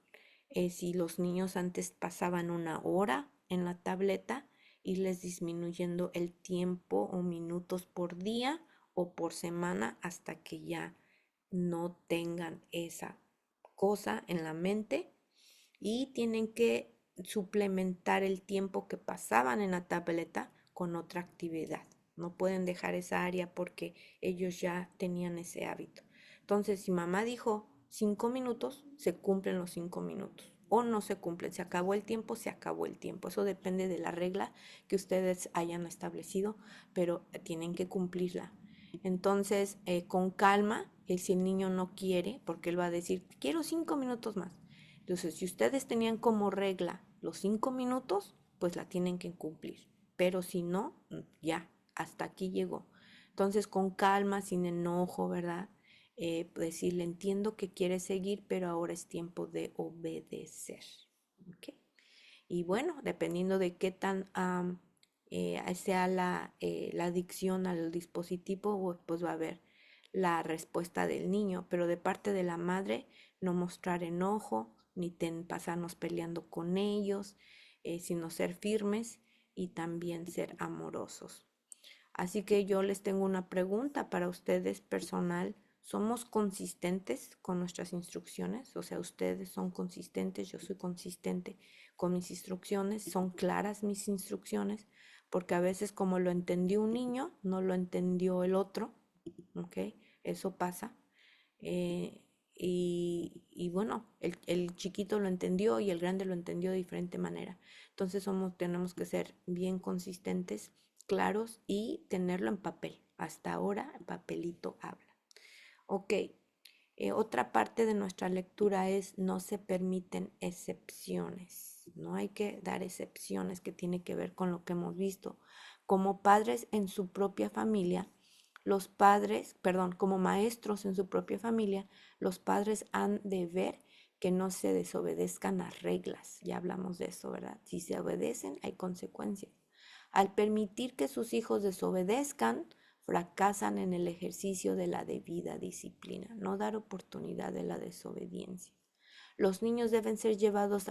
si los niños antes pasaban 1 hora en la tableta, irles disminuyendo el tiempo o minutos por día o por semana hasta que ya no tengan esa cosa en la mente y tienen que suplementar el tiempo que pasaban en la tableta con otra actividad. No pueden dejar esa área porque ellos ya tenían ese hábito. Entonces, si mamá dijo 5 minutos, se cumplen los 5 minutos. O no se cumplen, se acabó el tiempo, se acabó el tiempo. Eso depende de la regla que ustedes hayan establecido, pero tienen que cumplirla. Entonces, con calma, si el niño no quiere, porque él va a decir, quiero 5 minutos más. Entonces, si ustedes tenían como regla los 5 minutos, pues la tienen que cumplir. Pero si no, ya, hasta aquí llegó. Entonces, con calma, sin enojo, ¿verdad? Decirle, entiendo que quiere seguir, pero ahora es tiempo de obedecer. ¿Ok? Y bueno, dependiendo de qué tan sea la adicción al dispositivo, pues va a haber la respuesta del niño, pero de parte de la madre, no mostrar enojo, ni pasarnos peleando con ellos, sino ser firmes y también ser amorosos. Así que yo les tengo una pregunta para ustedes personal. ¿Somos consistentes con nuestras instrucciones? O sea, ustedes son consistentes, yo soy consistente con mis instrucciones, son claras mis instrucciones, porque a veces como lo entendió un niño, no lo entendió el otro, ¿ok? Eso pasa. Eh, y bueno, el chiquito lo entendió y el grande lo entendió de diferente manera. Entonces tenemos que ser bien consistentes, claros y tenerlo en papel. Hasta ahora, el papelito habla. Ok, otra parte de nuestra lectura es no se permiten excepciones. No hay que dar excepciones, que tiene que ver con lo que hemos visto. Como padres en su propia familia, los padres, perdón, como maestros en su propia familia, los padres han de ver que no se desobedezcan las reglas. Ya hablamos de eso, ¿verdad? Si se obedecen, hay consecuencias. Al permitir que sus hijos desobedezcan, fracasan en el ejercicio de la debida disciplina. No dar oportunidad de la desobediencia. Los niños deben ser llevados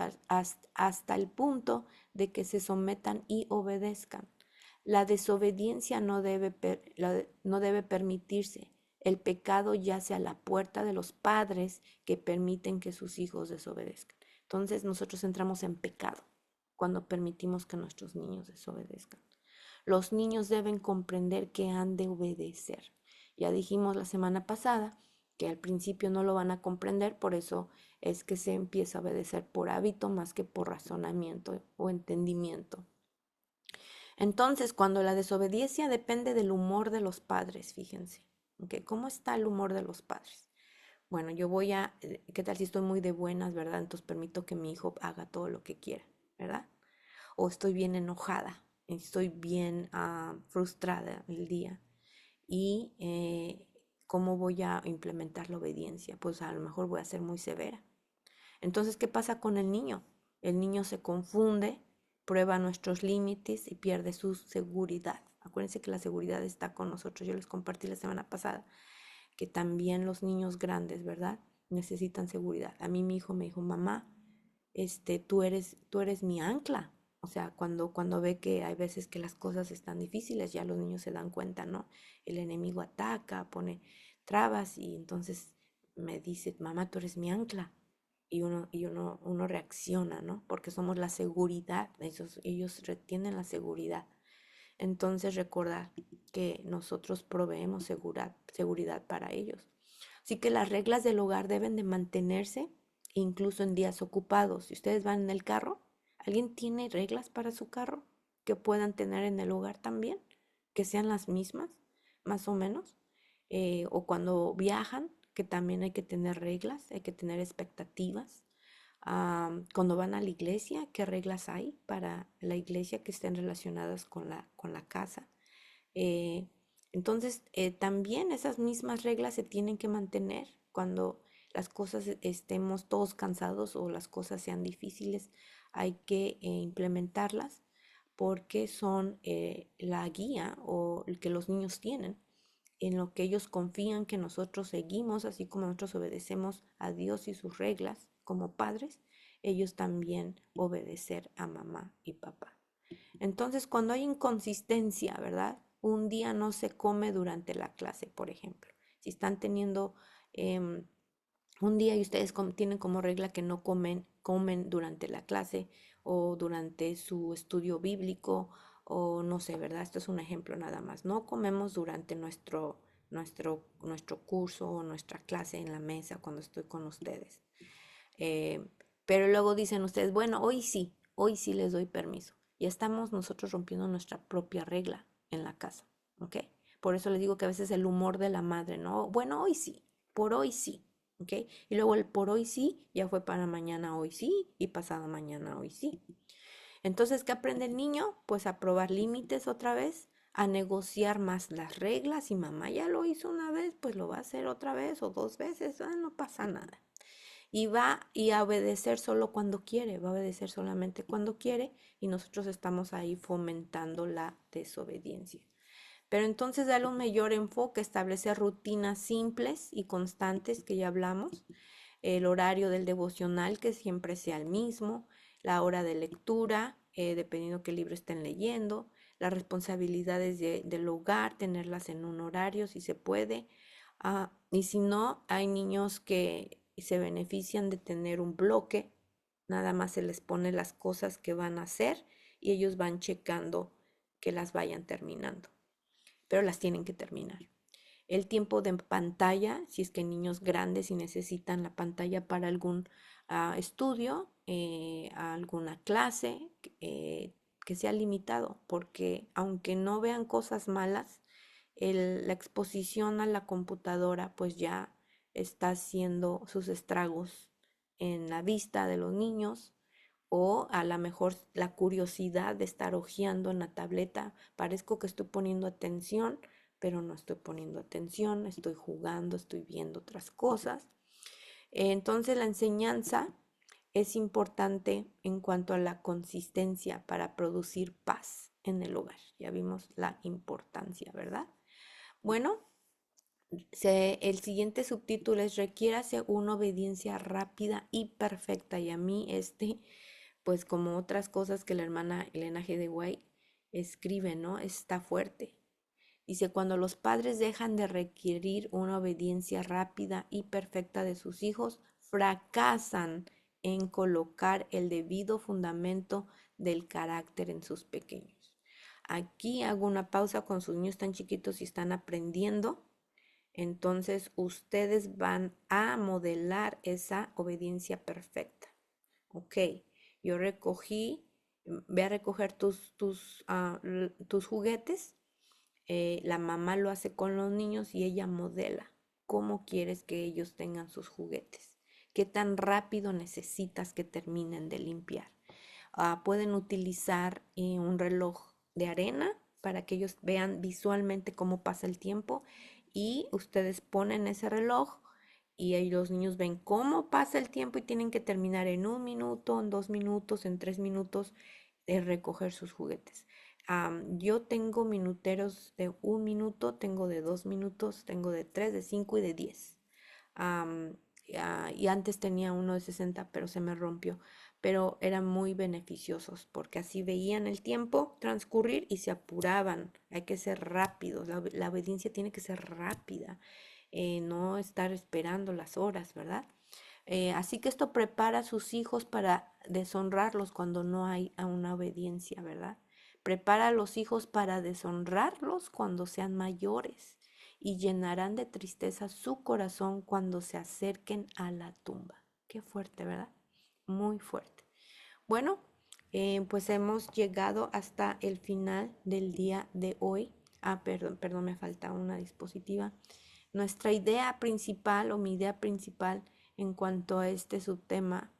hasta el punto de que se sometan y obedezcan. La desobediencia no debe permitirse. El pecado yace a la puerta de los padres que permiten que sus hijos desobedezcan. Entonces nosotros entramos en pecado cuando permitimos que nuestros niños desobedezcan. Los niños deben comprender que han de obedecer. Ya dijimos la semana pasada que al principio no lo van a comprender, por eso es que se empieza a obedecer por hábito más que por razonamiento o entendimiento. Entonces, cuando la desobediencia depende del humor de los padres, fíjense, ¿okay? ¿Cómo está el humor de los padres? Bueno, ¿qué tal si estoy muy de buenas, verdad? Entonces permito que mi hijo haga todo lo que quiera, ¿verdad? O estoy bien enojada, estoy bien frustrada el día y ¿cómo voy a implementar la obediencia? Pues a lo mejor voy a ser muy severa. Entonces, ¿qué pasa con el niño? El niño se confunde, prueba nuestros límites y pierde su seguridad. Acuérdense que la seguridad está con nosotros. Yo les compartí la semana pasada que también los niños grandes, ¿verdad? Necesitan seguridad. A mí mi hijo me dijo, mamá, tú eres mi ancla. O sea, cuando ve que hay veces que las cosas están difíciles, ya los niños se dan cuenta, ¿no? El enemigo ataca, pone trabas y entonces me dice, mamá, tú eres mi ancla. Y uno reacciona, ¿no? Porque somos la seguridad, ellos retienen la seguridad. Entonces recordar que nosotros proveemos seguridad para ellos. Así que las reglas del hogar deben de mantenerse incluso en días ocupados. Si ustedes van en el carro, ¿alguien tiene reglas para su carro que puedan tener en el hogar también? Que sean las mismas, más o menos. O cuando viajan, que también hay que tener reglas, hay que tener expectativas. Cuando van a la iglesia, ¿qué reglas hay para la iglesia que estén relacionadas con la casa? Eh, entonces, también esas mismas reglas se tienen que mantener cuando las cosas estemos todos cansados o las cosas sean difíciles. Hay que implementarlas porque son la guía o el que los niños tienen, en lo que ellos confían que nosotros seguimos, así como nosotros obedecemos a Dios y sus reglas como padres, ellos también obedecer a mamá y papá. Entonces, cuando hay inconsistencia, ¿verdad? Un día no se come durante la clase, por ejemplo. Si están teniendo em, un día y ustedes tienen como regla que no comen durante la clase o durante su estudio bíblico o no sé, ¿verdad? Esto es un ejemplo nada más. No comemos durante nuestro curso o nuestra clase en la mesa cuando estoy con ustedes. Eh, pero luego dicen ustedes, bueno, hoy sí les doy permiso. Y estamos nosotros rompiendo nuestra propia regla en la casa, ¿ok? Por eso les digo que a veces el humor de la madre, ¿no? Bueno, hoy sí, por hoy sí, ¿ok? Y luego el por hoy sí ya fue para mañana hoy sí y pasado mañana hoy sí. Entonces, ¿qué aprende el niño? Pues a probar límites otra vez, a negociar más las reglas. Y mamá ya lo hizo una vez, pues lo va a hacer otra vez o dos veces, no pasa nada. Y va y a obedecer solo cuando quiere, va a obedecer solamente cuando quiere y nosotros estamos ahí fomentando la desobediencia. Pero entonces darle un mayor enfoque, establecer rutinas simples y constantes que ya hablamos, el horario del devocional que siempre sea el mismo, la hora de lectura, dependiendo qué libro estén leyendo, las responsabilidades del hogar, tenerlas en un horario si se puede. Y si no, hay niños que se benefician de tener un bloque, nada más se les pone las cosas que van a hacer y ellos van checando que las vayan terminando, pero las tienen que terminar. El tiempo de pantalla, si es que niños grandes y necesitan la pantalla para algún estudio, alguna clase, que sea limitado, porque aunque no vean cosas malas, la exposición a la computadora pues ya está haciendo sus estragos en la vista de los niños o a lo mejor la curiosidad de estar hojeando en la tableta. Parezco que estoy poniendo atención, pero no estoy poniendo atención, estoy jugando, estoy viendo otras cosas. Entonces la enseñanza es importante en cuanto a la consistencia para producir paz en el hogar. Ya vimos la importancia, ¿verdad? Bueno, el siguiente subtítulo es requiérase una obediencia rápida y perfecta. Y a mí pues como otras cosas que la hermana Elena G. de White escribe, ¿no? Está fuerte. Dice, cuando los padres dejan de requerir una obediencia rápida y perfecta de sus hijos, fracasan en colocar el debido fundamento del carácter en sus pequeños. Aquí hago una pausa con sus niños tan chiquitos y están aprendiendo. Entonces ustedes van a modelar esa obediencia perfecta. Ok, yo recogí, ve a recoger tus juguetes. La mamá lo hace con los niños y ella modela cómo quieres que ellos tengan sus juguetes, qué tan rápido necesitas que terminen de limpiar. Pueden utilizar un reloj de arena para que ellos vean visualmente cómo pasa el tiempo y ustedes ponen ese reloj y ahí los niños ven cómo pasa el tiempo y tienen que terminar en 1 minuto, en 2 minutos, en 3 minutos de recoger sus juguetes. Yo tengo minuteros de 1 minuto, tengo de 2 minutos, tengo de 3, de 5 y de 10. Am, y antes tenía uno de 60, pero se me rompió. Pero eran muy beneficiosos porque así veían el tiempo transcurrir y se apuraban. Hay que ser rápidos, la obediencia tiene que ser rápida, no estar esperando las horas, ¿verdad? Así que esto prepara a sus hijos para deshonrarlos cuando no hay una obediencia, ¿verdad? Prepara a los hijos para deshonrarlos cuando sean mayores y llenarán de tristeza su corazón cuando se acerquen a la tumba. Qué fuerte, ¿verdad? Muy fuerte. Bueno, pues hemos llegado hasta el final del día de hoy. Perdón, me falta una dispositiva. Nuestra idea principal o mi idea principal en cuanto a este subtema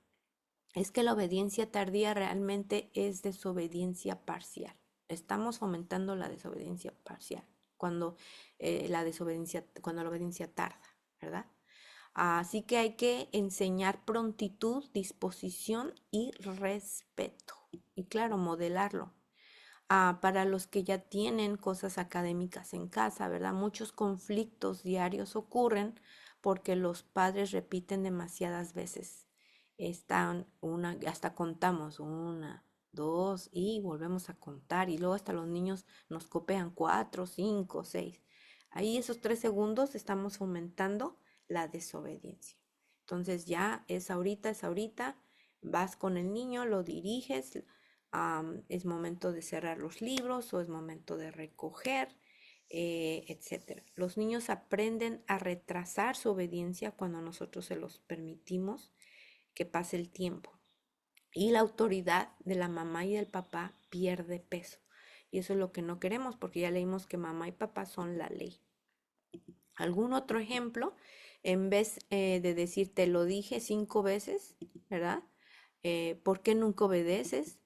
es que la obediencia tardía realmente es desobediencia parcial. Estamos fomentando la desobediencia parcial cuando cuando la obediencia tarda, ¿verdad? Así que hay que enseñar prontitud, disposición y respeto. Y claro, modelarlo. Para los que ya tienen cosas académicas en casa, ¿verdad? Muchos conflictos diarios ocurren porque los padres repiten demasiadas veces. Hasta contamos 1, 2 y volvemos a contar y luego hasta los niños nos copian 4, 5, 6. Ahí esos 3 segundos estamos fomentando la desobediencia. Entonces ya es ahorita, vas con el niño, lo diriges, es momento de cerrar los libros o es momento de recoger, etcétera. Los niños aprenden a retrasar su obediencia cuando nosotros se los permitimos que pase el tiempo. Y la autoridad de la mamá y del papá pierde peso. Y eso es lo que no queremos porque ya leímos que mamá y papá son la ley. ¿Algún otro ejemplo? En vez de decir te lo dije 5 veces, ¿verdad? ¿Por qué nunca obedeces?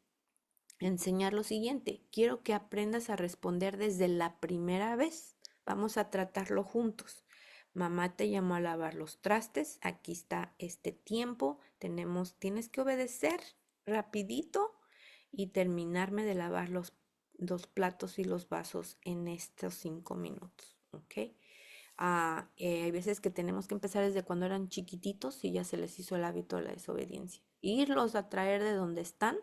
Enseñar lo siguiente, quiero que aprendas a responder desde la primera vez. Vamos a tratarlo juntos. Mamá te llamó a lavar los trastes, aquí está este tiempo, tienes que obedecer rapidito y terminarme de lavar los platos y los vasos en estos 5 minutos, ¿ok? Hay veces que tenemos que empezar desde cuando eran chiquititos y ya se les hizo el hábito de la desobediencia. Irlos a traer de donde están,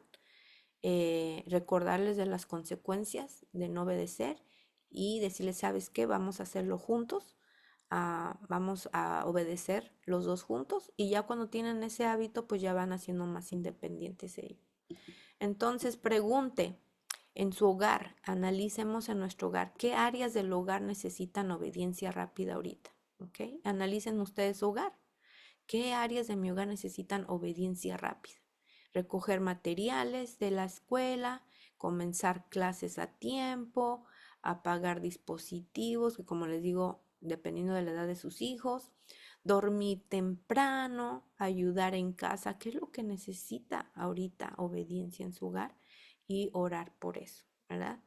recordarles de las consecuencias de no obedecer y decirles, ¿sabes qué? Vamos a hacerlo juntos, vamos a obedecer los dos juntos y ya cuando tienen ese hábito, pues ya van haciendo más independientes ellos. Entonces, pregunte en su hogar, analicemos en nuestro hogar, ¿qué áreas del hogar necesitan obediencia rápida ahorita? ¿Ok? Analicen ustedes su hogar. ¿Qué áreas de mi hogar necesitan obediencia rápida? Recoger materiales de la escuela, comenzar clases a tiempo, apagar dispositivos, que como les digo, dependiendo de la edad de sus hijos, dormir temprano, ayudar en casa, ¿qué es lo que necesita ahorita obediencia en su hogar? Y orar por eso, ¿verdad?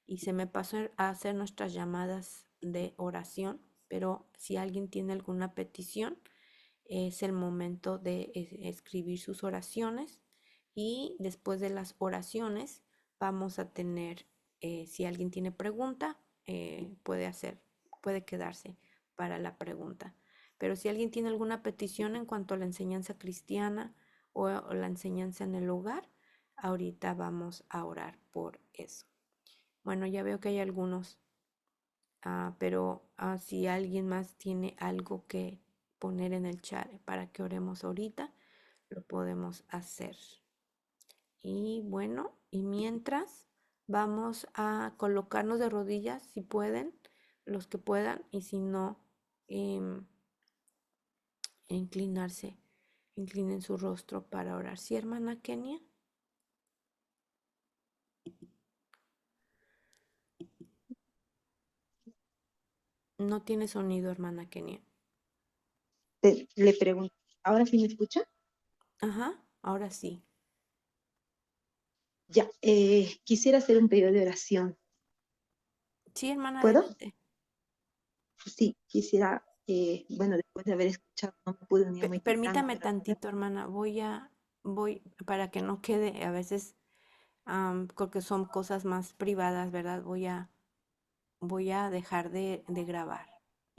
Y se me pasó a hacer nuestras llamadas de oración, pero si alguien tiene alguna petición, es el momento de escribir sus oraciones y después de las oraciones vamos a tener, si alguien tiene pregunta, puede quedarse para la pregunta. Pero si alguien tiene alguna petición en cuanto a la enseñanza cristiana o la enseñanza en el hogar, ahorita vamos a orar por eso. Bueno, ya veo que hay algunos, pero si alguien más tiene algo que poner en el chat para que oremos ahorita, lo podemos hacer. Y bueno, y mientras vamos a colocarnos de rodillas si pueden, los que puedan, y si no, inclinarse, inclinen su rostro para orar. ¿Sí, hermana Kenia? No tiene sonido, hermana Kenia. Le pregunto, ¿ahora sí me escucha? Ajá, ahora sí. Ya, quisiera hacer un pedido de oración. Sí, hermana, ¿Puedo? adelante. pues sí, quisiera, bueno, después de haber escuchado, no me pude unir muy temprano, Permítame pero la verdad, tantito, hermana. Voy, para que no quede, a veces, porque son cosas más privadas, ¿verdad? Voy a dejar de grabar.